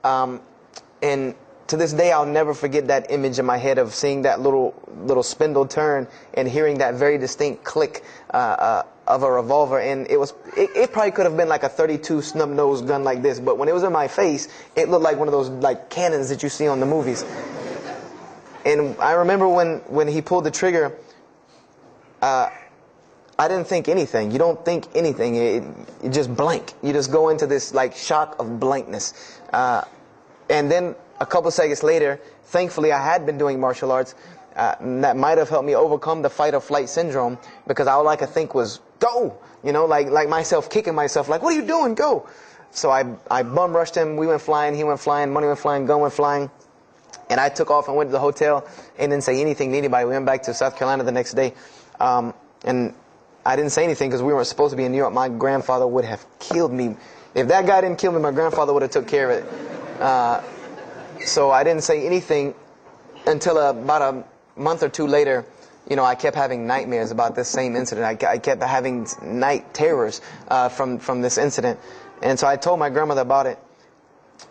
And to this day, I'll never forget that image in my head of seeing that little spindle turn and hearing that very distinct click of a revolver. And it probably could have been like a .32 snub-nosed gun like this, but when it was in my face, it looked like one of those like cannons that you see on the movies. And I remember when he pulled the trigger, I didn't think anything. You don't think anything. You just blank. You just go into this like shock of blankness. And then a couple seconds later, thankfully I had been doing martial arts. That might have helped me overcome the fight or flight syndrome, because all I could think was, go! You know, like myself kicking myself, like, what are you doing? Go! So I bum rushed him. We went flying. He went flying. Money went flying. Gun went flying. And I took off and went to the hotel and didn't say anything to anybody. We went back to South Carolina the next day. And I didn't say anything because we weren't supposed to be in New York. My grandfather would have killed me. If that guy didn't kill me, my grandfather would have took care of it. So I didn't say anything until about a month or two later. You know, I kept having nightmares about this same incident. I kept having night terrors from this incident. And so I told my grandmother about it.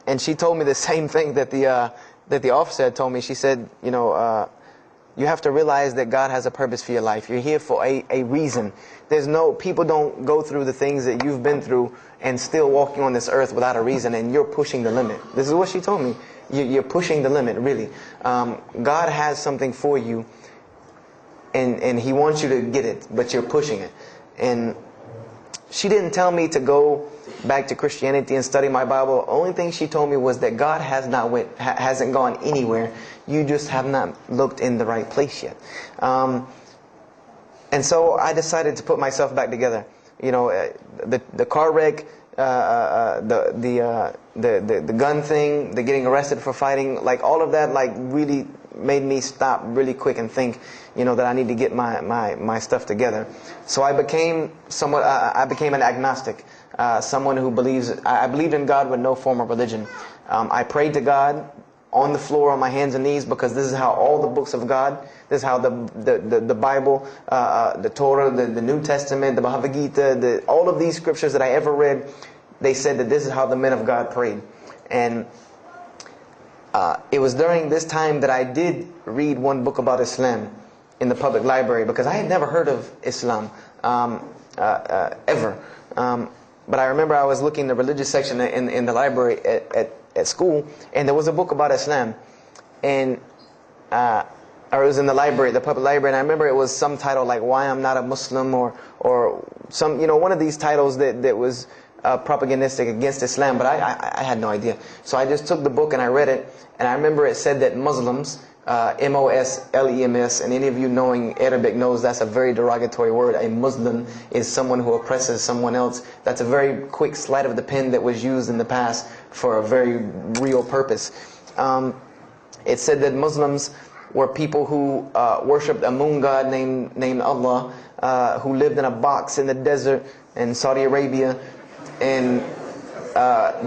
And she told me the same thing that the officer had told me. She said, you know, you have to realize that God has a purpose for your life. You're here for a reason. People don't go through the things that you've been through and still walking on this earth without a reason, and you're pushing the limit. This is what she told me. You're pushing the limit, really. God has something for you, and He wants you to get it, but you're pushing it. And she didn't tell me to go back to Christianity and study my Bible. The only thing she told me was that God hasn't gone anywhere. You just have not looked in the right place yet. And so I decided to put myself back together. You know, the car wreck, the gun thing, the getting arrested for fighting, like all of that, like really made me stop really quick and think, that I need to get my stuff together. So I became an agnostic, someone who I believed in God with no form of religion. I prayed to God on the floor on my hands and knees, because this is how all the books of God, this is how the Bible, the Torah, the New Testament, the Bhagavad Gita, all of these scriptures that I ever read, they said that this is how the men of God prayed. And it was during this time that I did read one book about Islam in the public library, because I had never heard of Islam ever. But I remember I was looking in the religious section in the library at school, and there was a book about Islam, and or it was in the library, the public library, and I remember it was some title like "Why I'm Not a Muslim" or some one of these titles that was propagandistic against Islam, but I had no idea. So I just took the book and I read it, and I remember it said that Muslims, Moslems, and any of you knowing Arabic knows that's a very derogatory word. A Muslim is someone who oppresses someone else. That's a very quick sleight of the pen that was used in the past for a very real purpose. It said that Muslims were people who worshipped a moon god named Allah, who lived in a box in the desert in Saudi Arabia, and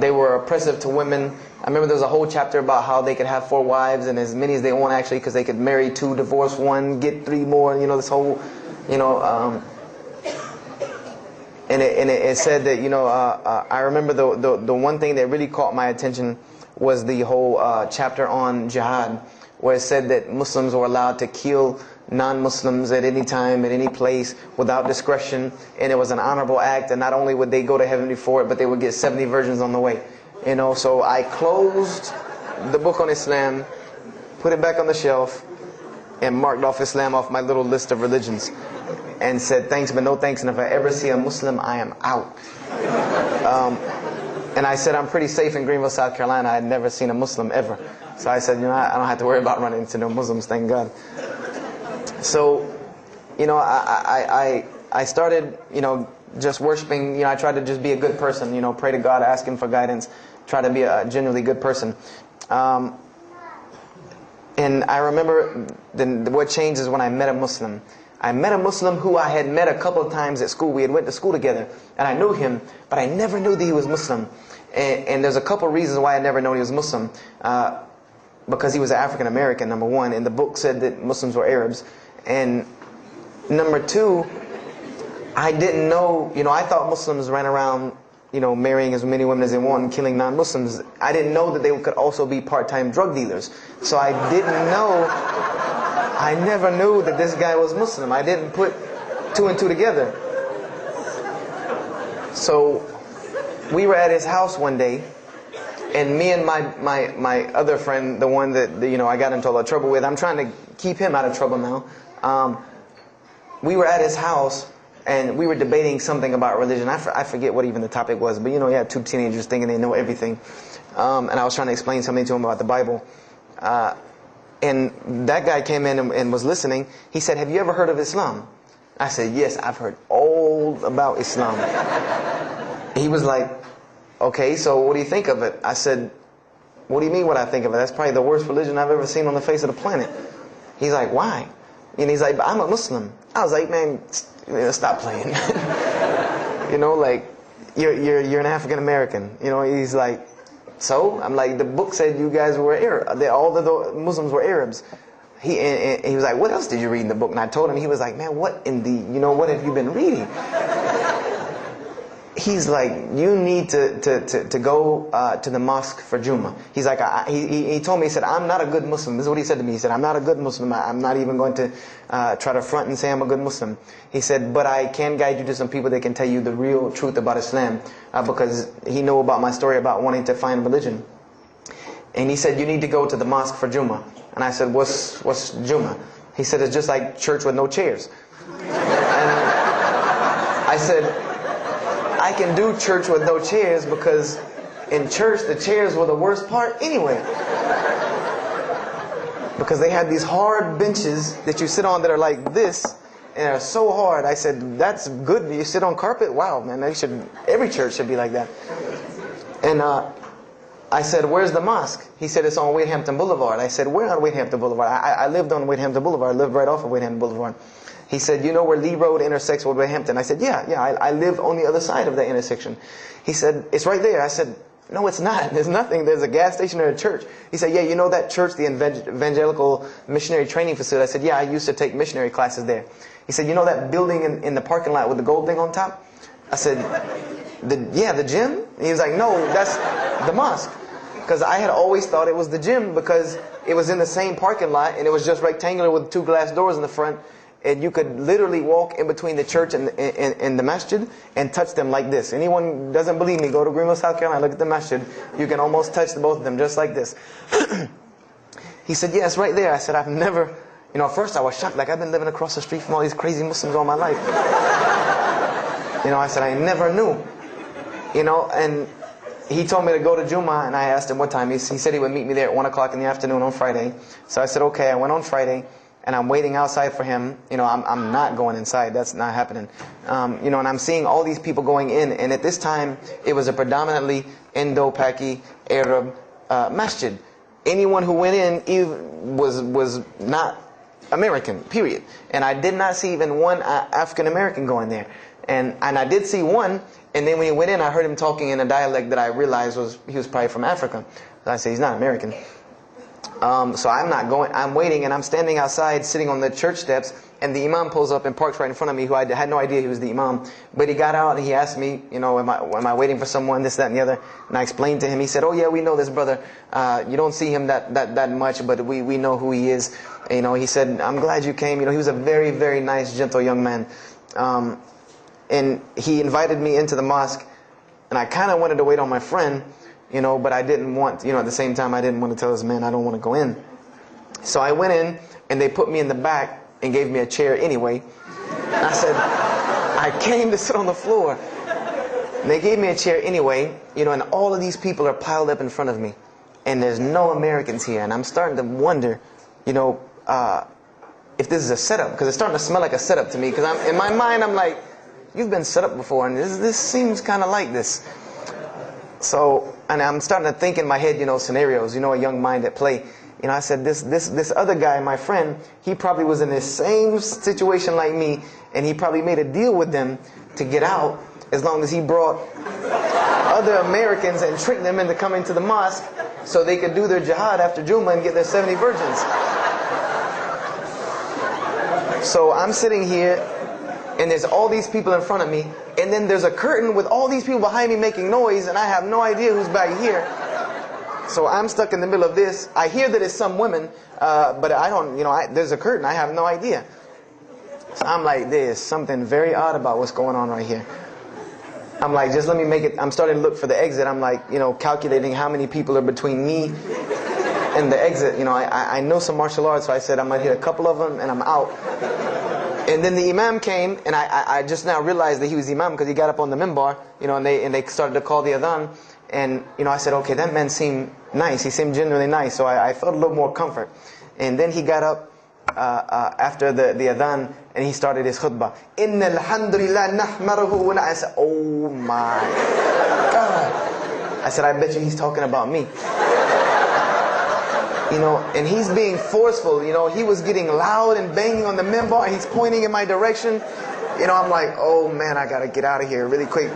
they were oppressive to women. I remember there was a whole chapter about how they could have 4 wives and as many as they want, actually, because they could marry 2, divorce 1, get 3 more. This whole, and it said that I remember the one thing that really caught my attention was the whole chapter on jihad, where it said that Muslims were allowed to kill non-Muslims at any time, at any place, without discretion, and it was an honorable act, and not only would they go to heaven before it, but they would get 70 virgins on the way. So I closed the book on Islam, put it back on the shelf, and marked off Islam off my little list of religions, and said thanks but no thanks, and if I ever see a Muslim, I am out. And I said I'm pretty safe in Greenville, South Carolina. I had never seen a Muslim ever. So I said, I don't have to worry about running into no Muslims, thank God. So, I started, just worshiping. I tried to just be a good person, pray to God, ask Him for guidance, try to be a genuinely good person. And I remember what changed is when I met a Muslim. I met a Muslim who I had met a couple of times at school. We had went to school together, and I knew him, but I never knew that he was Muslim. And there's a couple of reasons why I never known he was Muslim. Because he was African American, number one, and the book said that Muslims were Arabs. And number two, I didn't know, I thought Muslims ran around, marrying as many women as they want and killing non-Muslims. I didn't know that they could also be part-time drug dealers. So I never knew that this guy was Muslim. I didn't put 2 and 2 together. So we were at his house one day, and me and my other friend, the one that I got into a lot of trouble with, I'm trying to keep him out of trouble now. We were at his house, and we were debating something about religion. I forget what even the topic was, but you had 2 teenagers thinking they know everything. And I was trying to explain something to him about the Bible. And that guy came in and was listening. He said, "Have you ever heard of Islam?" I said, "Yes, I've heard all about Islam." He was like, "Okay, so what do you think of it?" I said, "What do you mean what I think of it? That's probably the worst religion I've ever seen on the face of the planet." He's like, "Why?" And he's like, "I'm a Muslim." I was like, "Man, stop playing." You're an African American. He's like, "So?" I'm like, "The book said you guys were Arab. All the Muslims were Arabs." He was like, "What else did you read in the book?" And I told him. He was like, "Man, what what have you been reading?" He's like, "You need to go to the mosque for Jummah." He's like, he told me, he said, "I'm not a good Muslim." This is what he said to me. He said, "I'm not a good Muslim. I'm not even going to try to front and say I'm a good Muslim." He said, "But I can guide you to some people that can tell you the real truth about Islam," because he knew about my story about wanting to find religion. And he said, "You need to go to the mosque for Jummah." And I said, What's Jummah?" He said, "It's just like church with no chairs." And I said, "I can do church with no chairs because in church the chairs were the worst part anyway." Because they had these hard benches that you sit on that are like this, and they're so hard. I said, "That's good. You sit on carpet? Wow, man, every church should be like that." And I said, where's the mosque? He said, it's on Wade-Hampton Boulevard. I said, where on Wade-Hampton Boulevard? I lived on Wade-Hampton Boulevard. I lived right off of Wade-Hampton Boulevard. He said, you know where Lee Road intersects with Wade-Hampton? I said, yeah, I live on the other side of that intersection. He said, it's right there. I said, no, it's not. There's nothing. There's a gas station or a church. He said, yeah, you know that church, the Evangelical Missionary Training Facility? I said, yeah, I used to take missionary classes there. He said, you know that building in the parking lot with the gold thing on top? I said, the gym? He was like, no, that's the mosque. Because I had always thought it was the gym because it was in the same parking lot and it was just rectangular with 2 glass doors in the front. And you could literally walk in between the church and the masjid and touch them like this. Anyone doesn't believe me, go to Greenville, South Carolina, look at the masjid. You can almost touch both of them just like this. He said, yeah, it's right there. I said, I've never, at first I was shocked. Like, I've been living across the street from all these crazy Muslims all my life. I said, I never knew. And he told me to go to Jummah, and I asked him what time. He said he would meet me there at 1 o'clock in the afternoon on Friday. So I said, okay. I went on Friday. And I'm waiting outside for him. I'm not going inside. That's not happening. And I'm seeing all these people going in. And at this time, it was a predominantly Indo-Paki Arab masjid. Anyone who went in was not American, period. And I did not see even one African American going there. And I did see one. And then when he went in, I heard him talking in a dialect that I realized he was probably from Africa. So I said, he's not American. So I'm not going, I'm waiting, and I'm standing outside sitting on the church steps, and the imam pulls up and parks right in front of me, who I had no idea he was the imam. But he got out and he asked me, am I waiting for someone, this, that, and the other? And I explained to him. He said, oh yeah, we know this brother. You don't see him that much, but we know who he is. He said, I'm glad you came. He was a very, very nice, gentle young man. And he invited me into the mosque, and I kind of wanted to wait on my friend, but I didn't want, at the same time, I didn't want to tell this man I don't want to go in. So I went in, and they put me in the back and gave me a chair anyway. And I said, I came to sit on the floor. And they gave me a chair anyway, and all of these people are piled up in front of me. And there's no Americans here. And I'm starting to wonder, if this is a setup. Because it's starting to smell like a setup to me. Because in my mind, I'm like, you've been set up before, and this seems kind of like this. So, and I'm starting to think in my head, scenarios, a young mind at play. I said, this other guy, my friend, he probably was in the same situation like me, and he probably made a deal with them to get out as long as he brought other Americans and tricked them into coming to the mosque so they could do their jihad after Jummah and get their 70 virgins. So I'm sitting here, and there's all these people in front of me, and then there's a curtain with all these people behind me making noise, and I have no idea who's back here. So I'm stuck in the middle of this. I hear that it's some women, but I don't, there's a curtain. I have no idea. So I'm like, there's something very odd about what's going on right here. I'm like, just let me make it. I'm starting to look for the exit. I'm like, calculating how many people are between me and the exit. I know some martial arts, so I said I'm going to hit a couple of them, and I'm out. And then the imam came, and I just now realized that he was the imam because he got up on the minbar, and they started to call the adhan. And, I said, okay, that man seemed nice. He seemed genuinely nice. So I felt a little more comfort. And then he got up after the adhan, and he started his khutbah. Inna alhamdulillah nahmaruhu. I said, oh my God. I said, I bet you he's talking about me. And he's being forceful. He was getting loud and banging on the minbar, and he's pointing in my direction. I'm like, oh man, I got to get out of here really quick,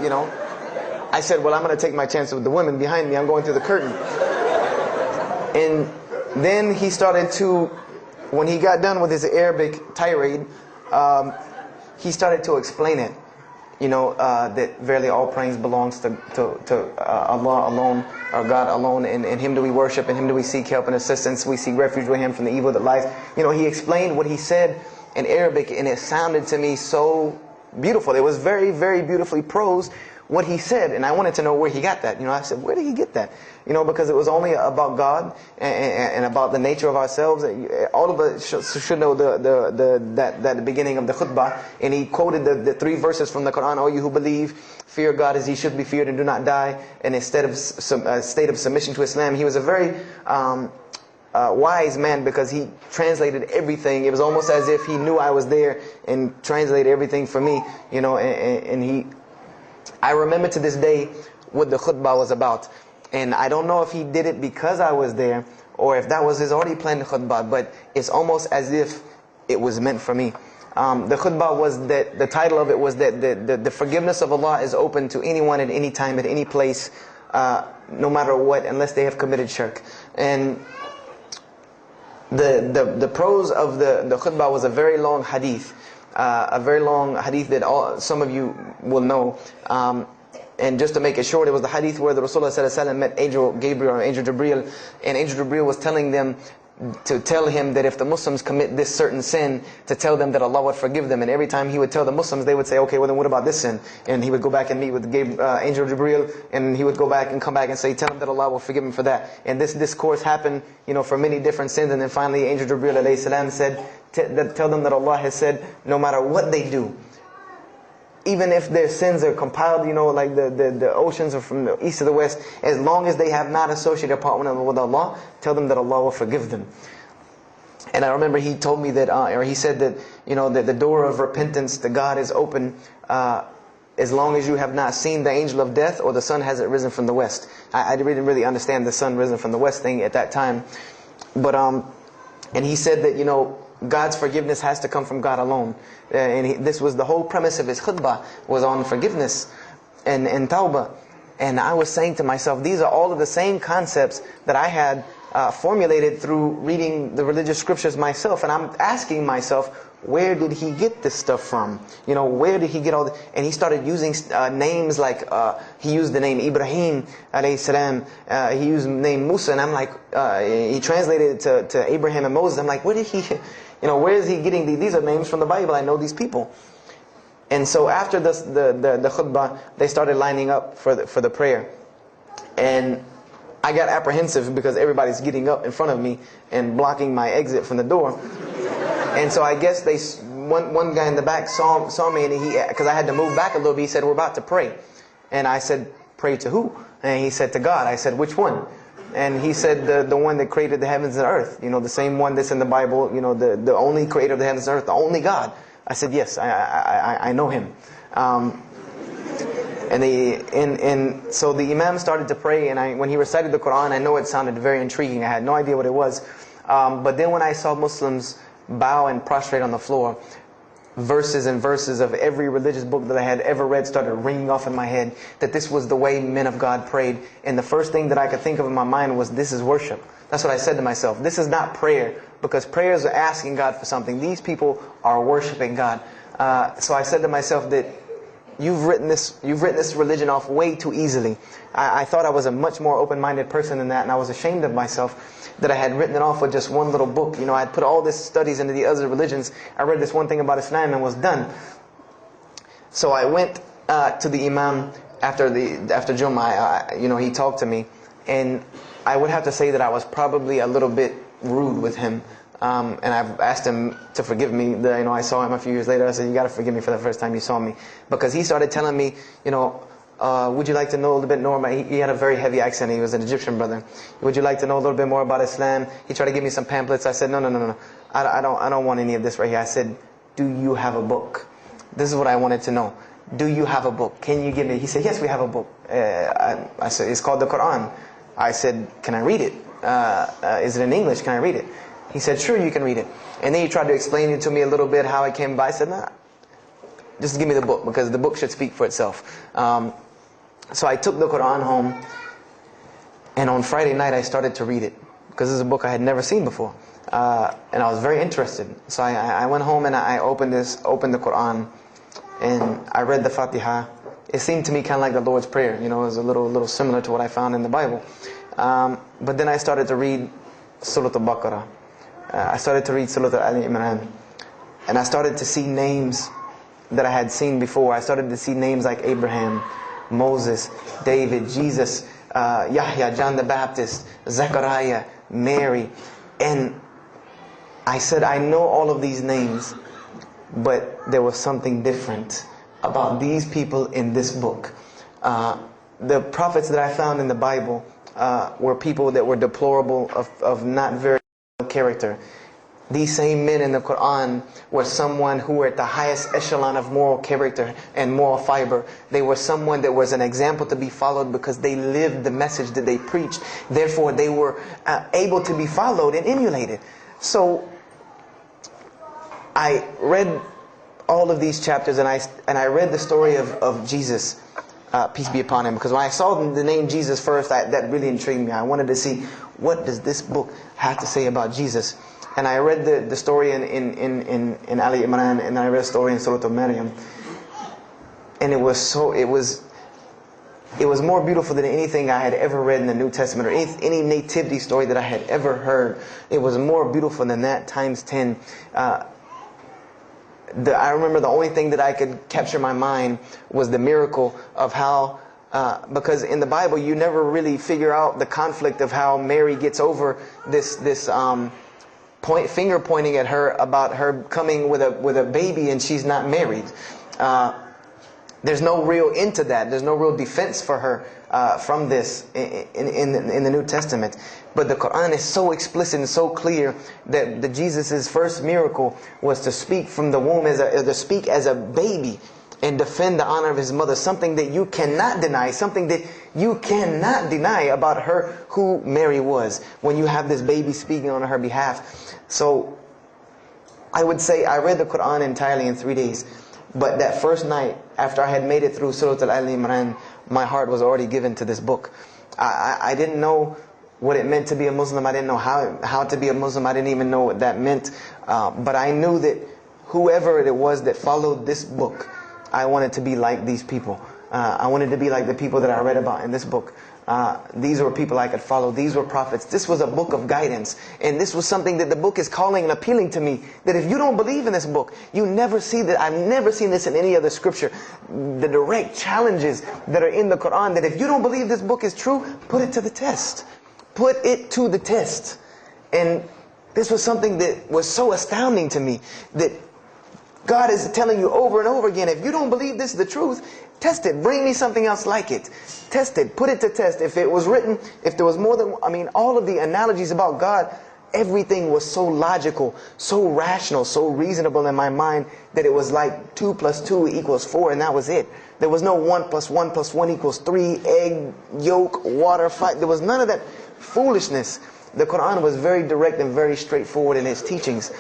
I said, well, I'm going to take my chance with the women behind me. I'm going through the curtain. And then he started to, when he got done with his Arabic tirade, he started to explain it. That verily all praise belongs to Allah alone, or God alone, and Him do we worship, and Him do we seek help and assistance. We seek refuge with Him from the evil that lies. He explained what he said in Arabic, and it sounded to me so beautiful. It was very, very beautifully prosed, what he said, and I wanted to know where he got that. I said, where did he get that? Because it was only about God and about the nature of ourselves. All of us should know that the beginning of the khutbah, and he quoted the 3 verses from the Quran. O you who believe, fear God as He should be feared, and do not die. And instead of state of submission to Islam, he was a very wise man because he translated everything. It was almost as if he knew I was there and translated everything for me. And he. I remember to this day what the khutbah was about. And I don't know if he did it because I was there, or if that was his already planned khutbah, but it's almost as if it was meant for me. The khutbah was that, the title of it was that the forgiveness of Allah is open to anyone at any time, at any place, no matter what, unless they have committed shirk. And the prose of the khutbah was a very long hadith. That some of you will know. And just to make it short, it was the hadith where the Rasulullah ﷺ met Angel Gabriel or Angel Jibreel, and Angel Jibreel was telling them to tell him that if the Muslims commit this certain sin, to tell them that Allah would forgive them. And every time he would tell the Muslims, they would say, okay, well then what about this sin? And he would go back and meet with Angel Jibreel, and he would go back and come back and say, tell them that Allah will forgive him for that. And this discourse happened, for many different sins. And then finally Angel Jibreel alayhi salam said, tell them that Allah has said, no matter what they do, even if their sins are compiled, like the oceans are from the east to the west, as long as they have not associated a partner with Allah, tell them that Allah will forgive them. And I remember he told me that, or he said that, that the door of repentance to God is open as long as you have not seen the angel of death or the sun hasn't risen from the west. I didn't really understand the sun risen from the west thing at that time. But, and he said that, God's forgiveness has to come from God alone. This was the whole premise of his khutbah, was on forgiveness and tawbah. And I was saying to myself, these are all of the same concepts that I had formulated through reading the religious scriptures myself. And I'm asking myself, where did he get this stuff from? Where did he get all this? And he started using names like, he used the name Ibrahim alayhi salam, he used the name Musa, and I'm like, he translated it to Abraham and Moses. I'm like, where did he, where is he getting these? These are names from the Bible. I know these people. And so after the khutbah, they started lining up for the prayer. And I got apprehensive because everybody's getting up in front of me and blocking my exit from the door. And so I guess one guy in the back saw me, and because I had to move back a little bit, he said, we're about to pray. And I said, pray to who? And he said, to God. I said, which one? And he said, the one that created the heavens and earth. The same one that's in the Bible, the only creator of the heavens and earth, the only God. I said, yes, I know him. And so the Imam started to pray, and when he recited the Quran, I know it sounded very intriguing. I had no idea what it was. But then when I saw Muslims bow and prostrate on the floor, verses and verses of every religious book that I had ever read started ringing off in my head, that this was the way men of God prayed. And the first thing that I could think of in my mind was, this is worship. That's what I said to myself. This is not prayer, because prayers are asking God for something. These people are worshiping God. So I said to myself that you've written this religion off way too easily. I thought I was a much more open-minded person than that, and I was ashamed of myself that I had written it off with just one little book. I had put all these studies into the other religions. I read this one thing about Islam and was done. So I went to the Imam after Jummah. He talked to me, and I would have to say that I was probably a little bit rude with him. And I've asked him to forgive me. I saw him a few years later. I said, you got to forgive me for the first time you saw me. Because he started telling me, would you like to know a little bit more about... He had a very heavy accent. He was an Egyptian brother. Would you like to know a little bit more about Islam? He tried to give me some pamphlets. I said, no. I don't want any of this right here. I said, do you have a book? This is what I wanted to know. Do you have a book? Can you give me... He said, yes, we have a book. I said, it's called the Quran. I said, can I read it? Is it in English? Can I read it? He said, sure, you can read it. And then he tried to explain it to me a little bit, how it came by. I said, nah, just give me the book, because the book should speak for itself. So I took the Quran home, and on Friday night I started to read it, because this is a book I had never seen before. And I was very interested. So I went home and I opened the Quran, and I read the Fatiha. It seemed to me kind of like the Lord's Prayer. It was a little similar to what I found in the Bible. But then I started to read Surah Al-Baqarah. I started to read Surah Al-Imran. And I started to see names that I had seen before. I started to see names like Abraham, Moses, David, Jesus, Yahya, John the Baptist, Zechariah, Mary. And I said, I know all of these names, but there was something different about these people in this book. The prophets that I found in the Bible were people that were deplorable, of not very good character. These same men in the Quran were someone who were at the highest echelon of moral character and moral fiber. They were someone that was an example to be followed because they lived the message that they preached. Therefore, they were able to be followed and emulated. So, I read all of these chapters and I read the story of Jesus, peace be upon him. Because when I saw the name Jesus first, that really intrigued me. I wanted to see, what does this book have to say about Jesus? And I read the story in Ali Imran, and I read a story in Surah Maryam. And it was more beautiful than anything I had ever read in the New Testament, or any nativity story that I had ever heard. It was more beautiful than that, times 10. I remember the only thing that I could capture my mind was the miracle of how, because in the Bible you never really figure out the conflict of how Mary gets over this finger pointing at her about her coming with a baby and she's not married. There's no real end to that. There's no real defense for her from this in the New Testament. But the Quran is so explicit and so clear that Jesus' first miracle was to speak from the womb, to speak as a baby and defend the honor of his mother. Something that you cannot deny. Something that you cannot deny about her, who Mary was, when you have this baby speaking on her behalf. So I would say I read the Quran entirely in 3 days. But that first night, after I had made it through Surah Al-Imran, my heart was already given to this book. I didn't know what it meant to be a Muslim. I didn't know how to be a Muslim. I didn't even know what that meant. But I knew that whoever it was that followed this book, I wanted to be like these people. I wanted to be like the people that I read about in this book. These were people I could follow. These were prophets. This was a book of guidance. And this was something that the book is calling and appealing to me. That if you don't believe in this book, you never see that. I've never seen this in any other scripture. The direct challenges that are in the Quran, that if you don't believe this book is true, put it to the test. Put it to the test. And this was something that was so astounding to me, that God is telling you over and over again, if you don't believe this is the truth, test it. Bring me something else like it. Test it. Put it to test. If it was written, if there was more than, all of the analogies about God, everything was so logical, so rational, so reasonable in my mind that it was like 2 + 2 = 4, and that was it. There was no 1 + 1 + 1 = 3, egg, yolk, water, fire. There was none of that foolishness. The Quran was very direct and very straightforward in its teachings.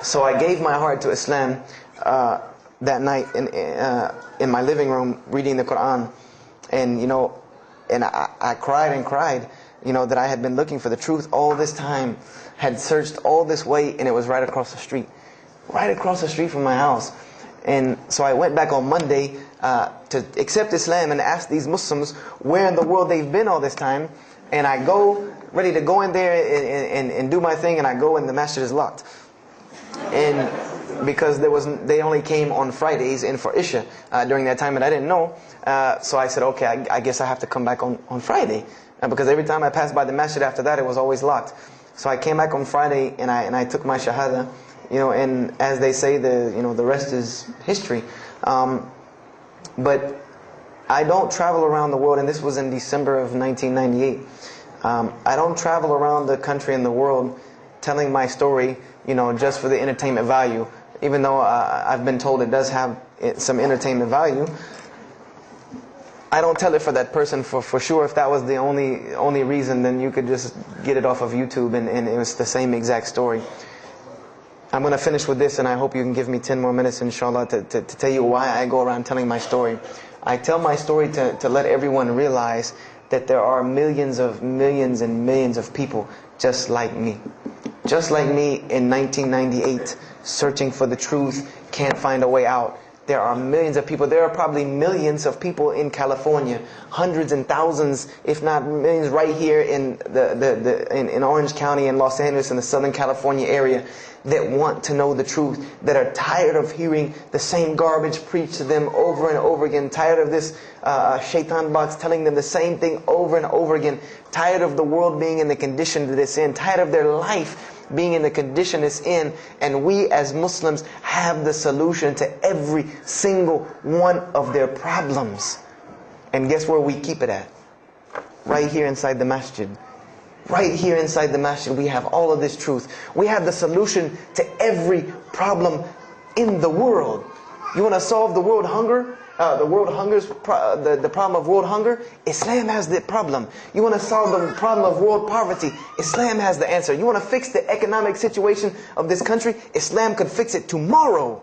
So I gave my heart to Islam that night in my living room, reading the Quran, and I cried and cried, that I had been looking for the truth all this time, had searched all this way, and it was right across the street from my house. And so I went back on Monday to accept Islam and ask these Muslims where in the world they've been all this time, and I go ready to go in there and do my thing, and I go and the masjid is locked. And because they only came on Fridays and for Isha during that time, and I didn't know. So I said, okay, I guess I have to come back on Friday, because every time I passed by the masjid after that, it was always locked. So I came back on Friday and I took my shahada, and as they say, the rest is history. But I don't travel around the world, and this was in December of 1998. I don't travel around the country and the world telling my story, just for the entertainment value. Even though I've been told it does have some entertainment value, I don't tell it for that person for sure. If that was the only reason, then you could just get it off of YouTube and it was the same exact story. I'm going to finish with this, and I hope you can give me 10 more minutes, inshallah, to tell you why I go around telling my story. I tell my story to let everyone realize that there are millions and millions of people just like me. Just like me in 1998, searching for the truth, can't find a way out. There are millions of people. There are probably millions of people in California, hundreds and thousands, if not millions, right here in in Orange County and Los Angeles in the Southern California area, that want to know the truth, that are tired of hearing the same garbage preached to them over and over again, tired of this shaitan box telling them the same thing over and over again, tired of the world being in the condition that it's in, tired of their life being in the condition it's in. And we as Muslims have the solution to every single one of their problems. And guess where we keep it at? Right here inside the masjid. Right here inside the masjid, we have all of this truth. We have the solution to every problem in the world. You want to solve the world hunger? The problem of world hunger? Islam has the problem. You want to solve the problem of world poverty? Islam has the answer. You want to fix the economic situation of this country? Islam could fix it tomorrow.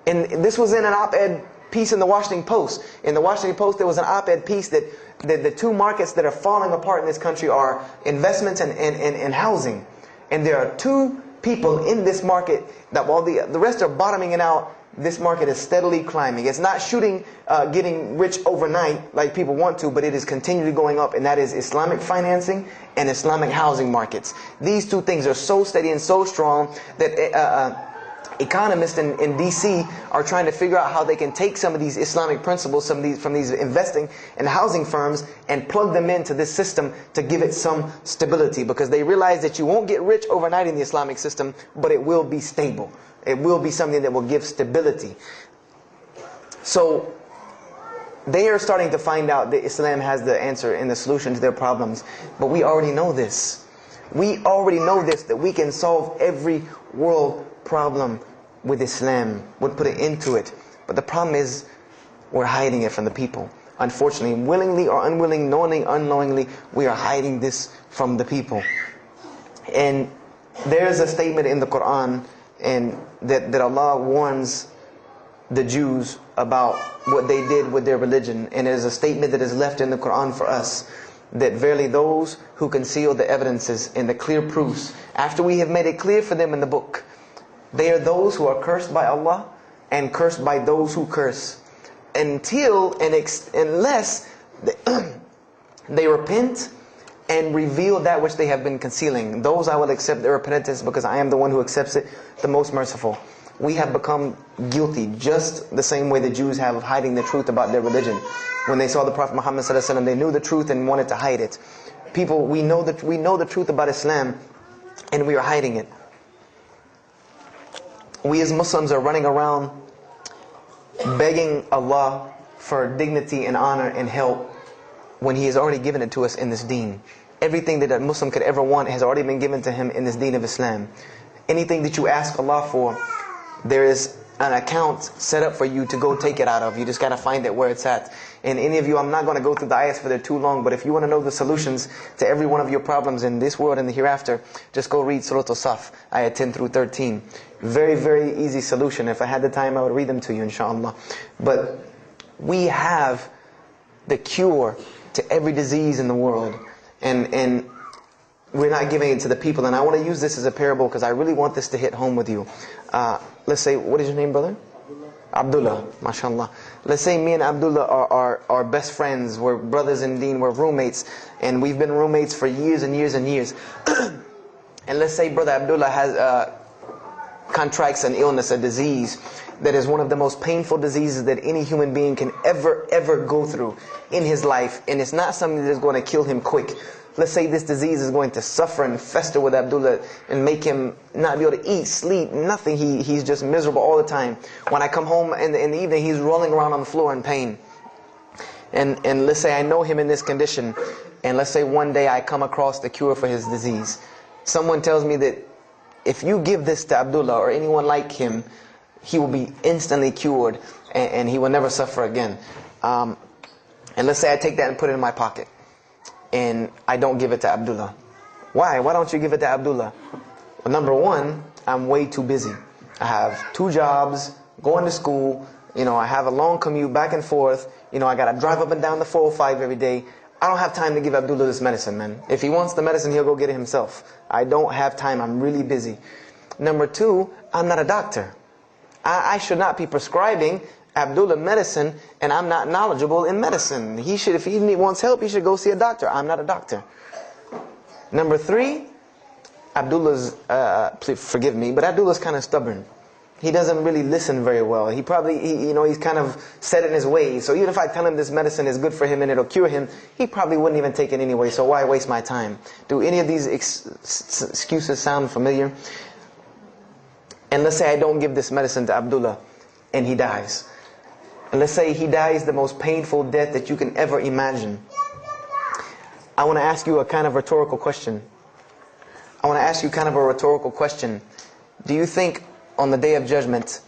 And this was in an op-ed piece in the Washington Post. In the Washington Post, there was an op-ed piece that the two markets that are falling apart in this country are investments and housing. And there are two people in this market that while the rest are bottoming it out, this market is steadily climbing. It's not getting rich overnight like people want to, but it is continually going up, and that is Islamic financing and Islamic housing markets. These two things are so steady and so strong that economists in DC are trying to figure out how they can take some of these Islamic principles, from these investing and housing firms, and plug them into this system to give it some stability, because they realize that you won't get rich overnight in the Islamic system, but it will be stable. It will be something that will give stability. So they are starting to find out that Islam has the answer and the solution to their problems. But we already know this. We already know this, that we can solve every world problem with Islam, would put it into it. But the problem is, we're hiding it from the people. Unfortunately, willingly or unwilling, knowingly, unknowingly, we are hiding this from the people. And there's a statement in the Quran and that Allah warns the Jews about what they did with their religion. And it is a statement that is left in the Quran for us, that verily those who conceal the evidences and the clear proofs, after we have made it clear for them in the book, they are those who are cursed by Allah and cursed by those who curse, unless they repent and reveal that which they have been concealing. Those I will accept their repentance, because I am the one who accepts it, the most merciful. We have become guilty just the same way the Jews have of hiding the truth about their religion. When they saw the Prophet Muhammad ﷺ, they knew the truth and wanted to hide it. People, we know the truth about Islam, and we are hiding it. We as Muslims are running around begging Allah for dignity and honor and help, when He has already given it to us in this deen. Everything that a Muslim could ever want has already been given to him in this deen of Islam. Anything that you ask Allah for, there is an account set up for you to go take it out of. You just got to find it where it's at. And any of you, I'm not going to go through the ayahs for they're too long, but if you want to know the solutions to every one of your problems in this world and the hereafter, just go read Surah Al-Saf, ayah 10 through 13. Very, very easy solution. If I had the time, I would read them to you, inshallah. But we have the cure to every disease in the world. And we're not giving it to the people. And I want to use this as a parable, because I really want this to hit home with you. Let's say, what is your name, brother? Abdullah, mashallah. Let's say me and Abdullah are best friends. We're brothers in deen. We're roommates. And we've been roommates for years and years and years. And let's say brother Abdullah has contracts an illness, a disease that is one of the most painful diseases that any human being can ever go through in his life. And it's not something that is going to kill him quick. Let's say this disease is going to suffer and fester with Abdullah and make him not be able to eat, sleep, nothing. He's just miserable all the time. When I come home in the evening, he's rolling around on the floor in pain. And let's say I know him in this condition, and let's say one day I come across the cure for his disease. Someone tells me that if you give this to Abdullah or anyone like him, he will be instantly cured and he will never suffer again. And let's say I take that and put it in my pocket, and I don't give it to Abdullah. Why? Why don't you give it to Abdullah? Well, number one, I'm way too busy. I have 2 jobs, going to school, I have a long commute back and forth, I got to drive up and down the 405 every day. I don't have time to give Abdullah this medicine, man. If he wants the medicine, he'll go get it himself. I don't have time. I'm really busy. Number 2, I'm not a doctor. I should not be prescribing Abdullah medicine, and I'm not knowledgeable in medicine. If he wants help, he should go see a doctor. I'm not a doctor. Number 3, Abdullah's, please forgive me, but Abdullah's kind of stubborn. He doesn't really listen very well. He probably, he's kind of set in his ways. So even if I tell him this medicine is good for him and it'll cure him, he probably wouldn't even take it anyway. So why waste my time? Do any of these excuses sound familiar? And let's say I don't give this medicine to Abdullah and he dies. And let's say he dies the most painful death that you can ever imagine. I want to ask you a kind of rhetorical question. I want to ask you kind of a rhetorical question. Do you think on the Day of Judgment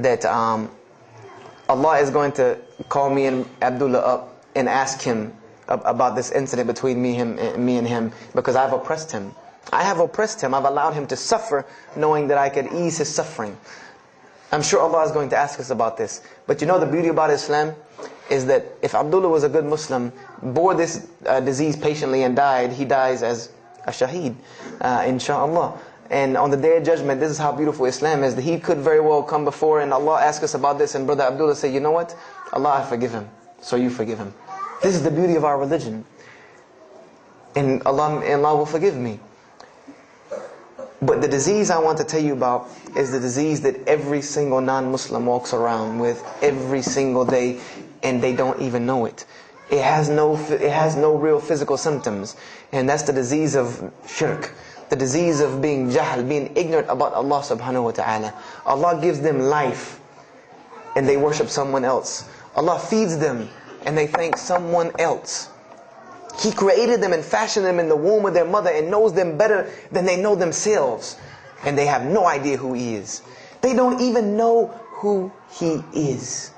that Allah is going to call me and Abdullah up and ask him about this incident between me and him because I've oppressed him? I have oppressed him. I've allowed him to suffer knowing that I could ease his suffering. I'm sure Allah is going to ask us about this. But you know the beauty about Islam is that if Abdullah was a good Muslim, bore this disease patiently and died, he dies as a shaheed, inshaAllah. And on the Day of Judgment, this is how beautiful Islam is, that he could very well come before and Allah ask us about this, and Brother Abdullah say, you know what? Allah, I forgive him. So you forgive him. This is the beauty of our religion. And Allah will forgive me. But the disease I want to tell you about is the disease that every single non-Muslim walks around with every single day, and they don't even know it. It has no real physical symptoms, and that's the disease of shirk, the disease of being jahl, being ignorant about Allah subhanahu wa ta'ala. Allah gives them life, and they worship someone else. Allah feeds them, and they thank someone else. He created them and fashioned them in the womb of their mother and knows them better than they know themselves. And they have no idea who He is. They don't even know who He is.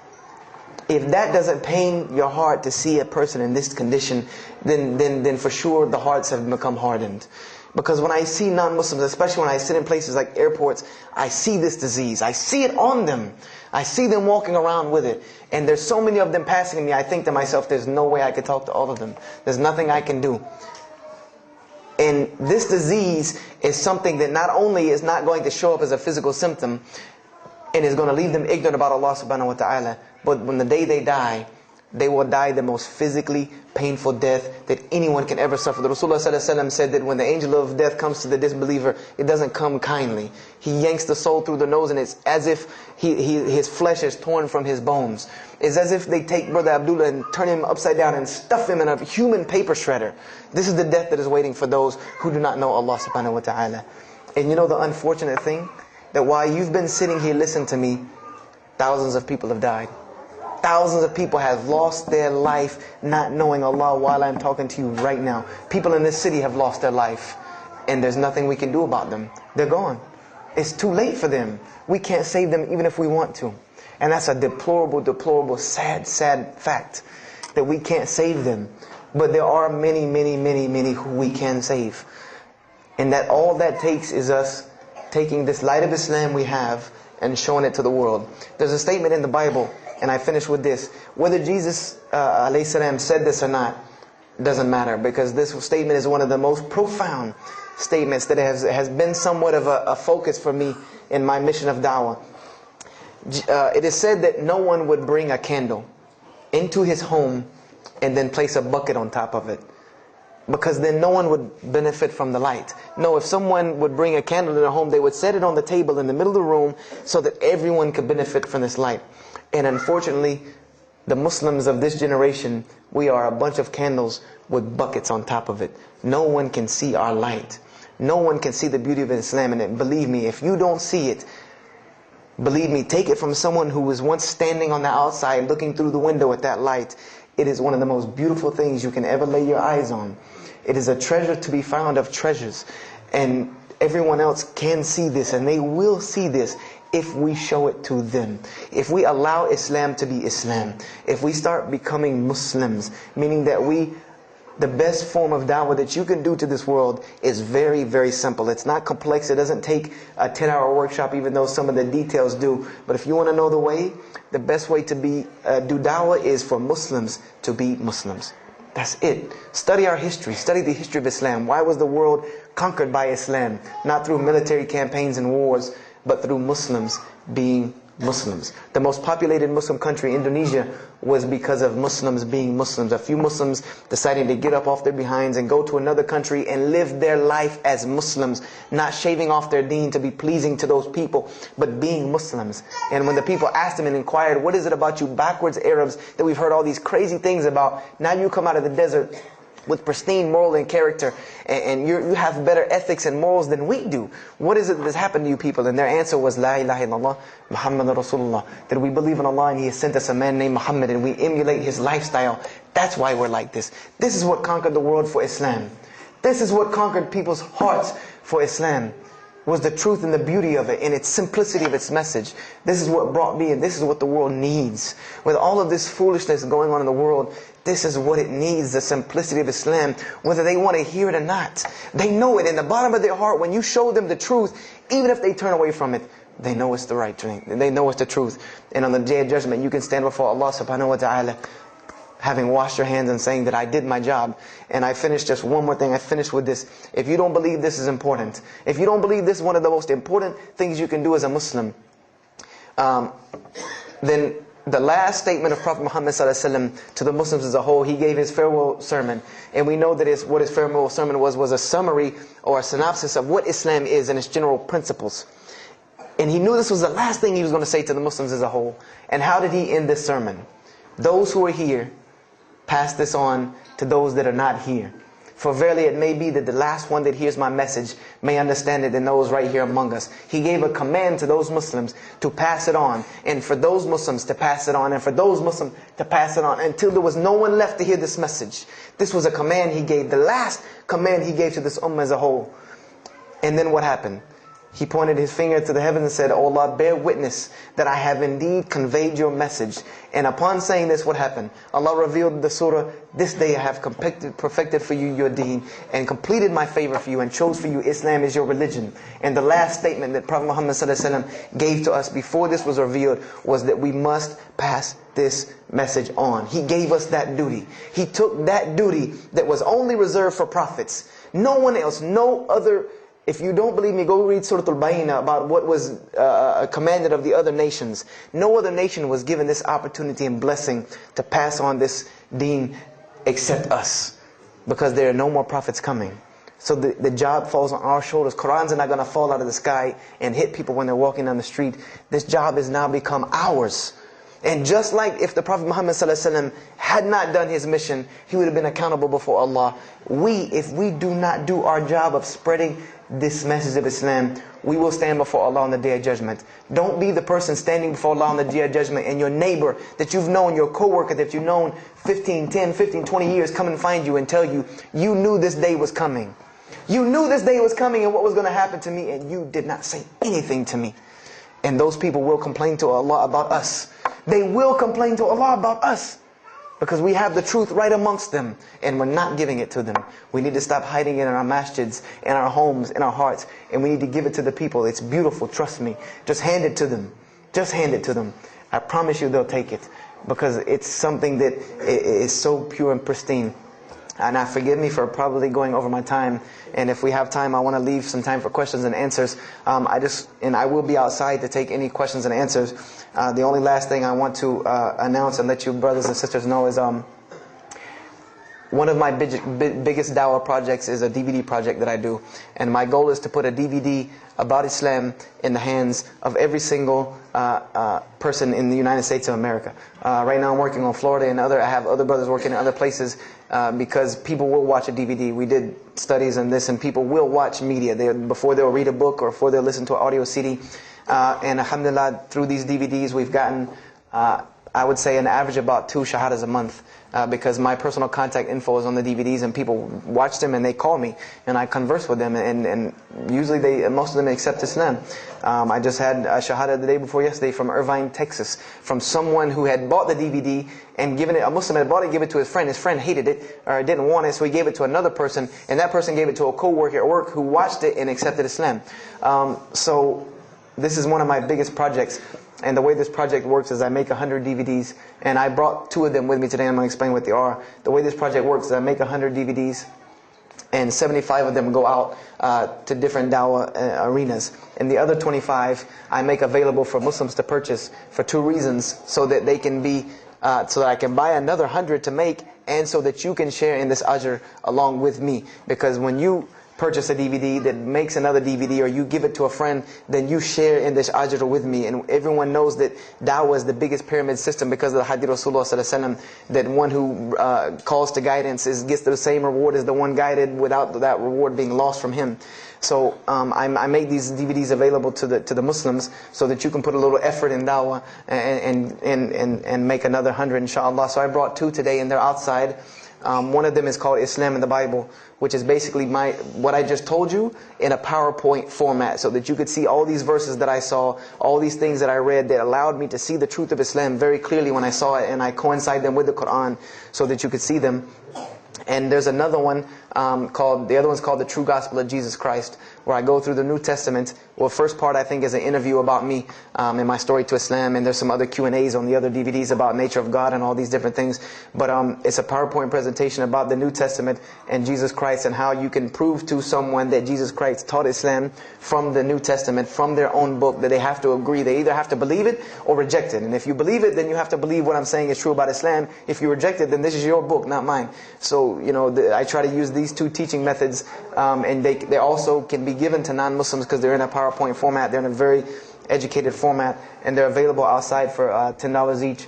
If that doesn't pain your heart to see a person in this condition, then for sure the hearts have become hardened. Because when I see non-Muslims, especially when I sit in places like airports, I see this disease. I see it on them. I see them walking around with it. And there's so many of them passing me, I think to myself, there's no way I could talk to all of them. There's nothing I can do. And this disease is something that not only is not going to show up as a physical symptom, and is going to leave them ignorant about Allah subhanahu wa ta'ala, but when the day they die, they will die the most physically painful death that anyone can ever suffer. The Rasulullah ﷺ said that when the angel of death comes to the disbeliever, it doesn't come kindly. He yanks the soul through the nose, and it's as if his flesh is torn from his bones. It's as if they take Brother Abdullah and turn him upside down and stuff him in a human paper shredder. This is the death that is waiting for those who do not know Allah subhanahu wa ta'ala. And you know the unfortunate thing? That while you've been sitting here listening to me, thousands of people have died. Thousands of people have lost their life not knowing Allah while I'm talking to you right now. People in this city have lost their life, and there's nothing we can do about them. They're gone. It's too late for them. We can't save them even if we want to. And that's a deplorable, deplorable, sad, sad fact that we can't save them. But there are many, many, many, many who we can save. And that all that takes is us taking this light of Islam we have and showing it to the world. There's a statement in the Bible, and I finish with this. Whether Jesus alayhi salam said this or not doesn't matter, because this statement is one of the most profound statements that has been somewhat of a focus for me in my mission of da'wah. It is said that no one would bring a candle into his home and then place a bucket on top of it, because then no one would benefit from the light. No, if someone would bring a candle in their home, they would set it on the table in the middle of the room so that everyone could benefit from this light. And unfortunately, the Muslims of this generation, we are a bunch of candles with buckets on top of it. No one can see our light. No one can see the beauty of Islam. And believe me, if you don't see it, believe me, take it from someone who was once standing on the outside looking through the window at that light. It is one of the most beautiful things you can ever lay your eyes on. It is a treasure to be found of treasures. And everyone else can see this, and they will see this if we show it to them. If we allow Islam to be Islam. If we start becoming Muslims, meaning that the best form of da'wah that you can do to this world is very, very simple. It's not complex. It doesn't take a 10-hour workshop, even though some of the details do. But if you want to know the way, the best way to do da'wah is for Muslims to be Muslims. That's it. Study our history. Study the history of Islam. Why was the world conquered by Islam? Not through military campaigns and wars, but through Muslims being Muslims. The most populated Muslim country, Indonesia, was because of Muslims being Muslims. A few Muslims deciding to get up off their behinds and go to another country and live their life as Muslims, not shaving off their deen to be pleasing to those people, but being Muslims. And when the people asked them and inquired, what is it about you backwards Arabs that we've heard all these crazy things about? Now you come out of the desert with pristine moral and character, and you have better ethics and morals than we do. What is it that's happened to you people? And their answer was, La ilaha illallah, Muhammad Rasulullah. That we believe in Allah and He has sent us a man named Muhammad, and we emulate his lifestyle. That's why we're like this. This is what conquered the world for Islam. This is what conquered people's hearts for Islam. Was the truth and the beauty of it, and its simplicity of its message. This is what brought me, and this is what the world needs. With all of this foolishness going on in the world, this is what it needs, the simplicity of Islam, whether they want to hear it or not. They know it in the bottom of their heart. When you show them the truth, even if they turn away from it, they know it's the right thing. They know it's the truth. And on the day of judgment, you can stand before Allah subhanahu wa ta'ala, having washed your hands and saying that I did my job. And I finished just one more thing. I finished with this. If you don't believe this is important, if you don't believe this is one of the most important things you can do as a Muslim, then the last statement of Prophet Muhammad ﷺ to the Muslims as a whole, he gave his farewell sermon. And we know that what his farewell sermon was a summary or a synopsis of what Islam is and its general principles. And he knew this was the last thing he was going to say to the Muslims as a whole. And how did he end this sermon? Those who are here, pass this on to those that are not here. For verily it may be that the last one that hears my message may understand it than those right here among us. He gave a command to those Muslims to pass it on, and for those Muslims to pass it on, and for those Muslims to pass it on, until there was no one left to hear this message. This was a command he gave, the last command he gave to this ummah as a whole. And then what happened? He pointed his finger to the heavens and said, "O Allah, bear witness that I have indeed conveyed your message." And upon saying this, what happened? Allah revealed the surah, "This day I have perfected for you your deen, and completed my favor for you, and chose for you Islam as your religion." And the last statement that Prophet Muhammad ﷺ gave to us before this was revealed was that we must pass this message on. He gave us that duty. He took that duty that was only reserved for prophets. No one else, no other. If you don't believe me, go read Surah Al-Bayna about what was commanded of the other nations. No other nation was given this opportunity and blessing to pass on this deen except us. Because there are no more prophets coming. So the job falls on our shoulders. Qurans are not going to fall out of the sky and hit people when they're walking down the street. This job has now become ours. And just like if the Prophet Muhammad ﷺ had not done his mission, he would have been accountable before Allah. If we do not do our job of spreading this message of Islam, we will stand before Allah on the Day of Judgment. Don't be the person standing before Allah on the Day of Judgment and your neighbor that you've known, your co-worker that you've known 10, 15, 20 years come and find you and tell you, you knew this day was coming. You knew this day was coming and what was going to happen to me, and you did not say anything to me. And those people will complain to Allah about us. They will complain to Allah about us. Because we have the truth right amongst them, and we're not giving it to them. We need to stop hiding it in our masjids, in our homes, in our hearts, and we need to give it to the people. It's beautiful, trust me. Just hand it to them. Just hand it to them. I promise you they'll take it, because it's something that is so pure and pristine. And forgive me for probably going over my time. And if we have time, I want to leave some time for questions and answers. I will be outside to take any questions and answers. The only last thing I want to announce and let you brothers and sisters know is one of my biggest dawah projects is a DVD project that I do. And my goal is to put a DVD about Islam in the hands of every single person in the United States of America. Right now I'm working on Florida and I have other brothers working in other places because people will watch a DVD. We did studies on this, and people will watch media before they'll read a book or before they'll listen to an audio CD. And alhamdulillah, through these DVDs we've gotten, I would say, an average about 2 shahadas a month. Because my personal contact info is on the DVDs, and people watch them and they call me and I converse with them, and usually most of them accept Islam. I just had a shahada the day before yesterday from Irvine, Texas, from someone who had bought the DVD and given it, a Muslim had bought it, gave it to his friend. His friend hated it or didn't want it, so he gave it to another person, and that person gave it to a co-worker at work who watched it and accepted Islam. So this is one of my biggest projects. And the way this project works is I make 100 DVDs, and I brought 2 of them with me today. I'm going to explain what they are. The way this project works is I make 100 DVDs, and 75 of them go out to different dawah arenas. And the other 25 I make available for Muslims to purchase for 2 reasons: so that they can be, so that I can buy another 100 to make, and so that you can share in this ajr along with me. Because when you purchase a DVD that makes another DVD, or you give it to a friend, then you share in this ajr with me. And everyone knows that da'wah is the biggest pyramid system because of the hadith Rasulullah sallallahu alaihi wasallam, that one who calls to guidance gets the same reward as the one guided, without that reward being lost from him. So I made these DVDs available to the Muslims so that you can put a little effort in da'wah and make another 100 inshallah. So I brought 2 today, and they're outside. One of them is called Islam in the Bible, which is basically what I just told you in a PowerPoint format, so that you could see all these verses that I saw, all these things that I read that allowed me to see the truth of Islam very clearly when I saw it, and I coincide them with the Quran so that you could see them. And there's another one the other one's called The True Gospel of Jesus Christ, where I go through the New Testament. Well, first part I think is an interview about me and my story to Islam, and there's some other Q&As on the other DVDs about nature of God and all these different things. But it's a PowerPoint presentation about the New Testament and Jesus Christ, and how you can prove to someone that Jesus Christ taught Islam from the New Testament, from their own book, that they have to agree. They either have to believe it or reject it. And if you believe it, then you have to believe what I'm saying is true about Islam. If you reject it, then this is your book, not mine. So, I try to use these 2 teaching methods, and they also can be given to non-Muslims because they're in a PowerPoint format. They're in a very educated format, and they're available outside for $10 each.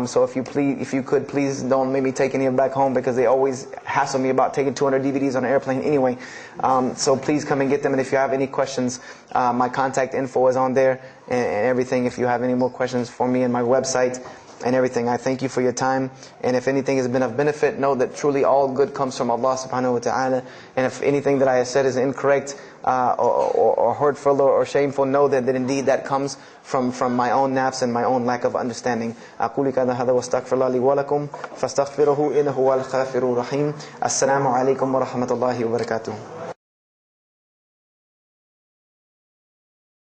So if you could, please don't make me take any of them back home, because they always hassle me about taking 200 DVDs on an airplane anyway. So please come and get them. And if you have any questions, my contact info is on there and everything. If you have any more questions for me, and my website and everything. I thank you for your time. And if anything has been of benefit, know that truly all good comes from Allah subhanahu wa ta'ala. And if anything that I have said is incorrect or hurtful or shameful, know that indeed that comes from my own nafs and my own lack of understanding. أقول كذا هذا واستغفر الله لي ولكم فاستغفروه إنه هو الغفور الرحيم. السلام عليكم ورحمة الله وبركاته.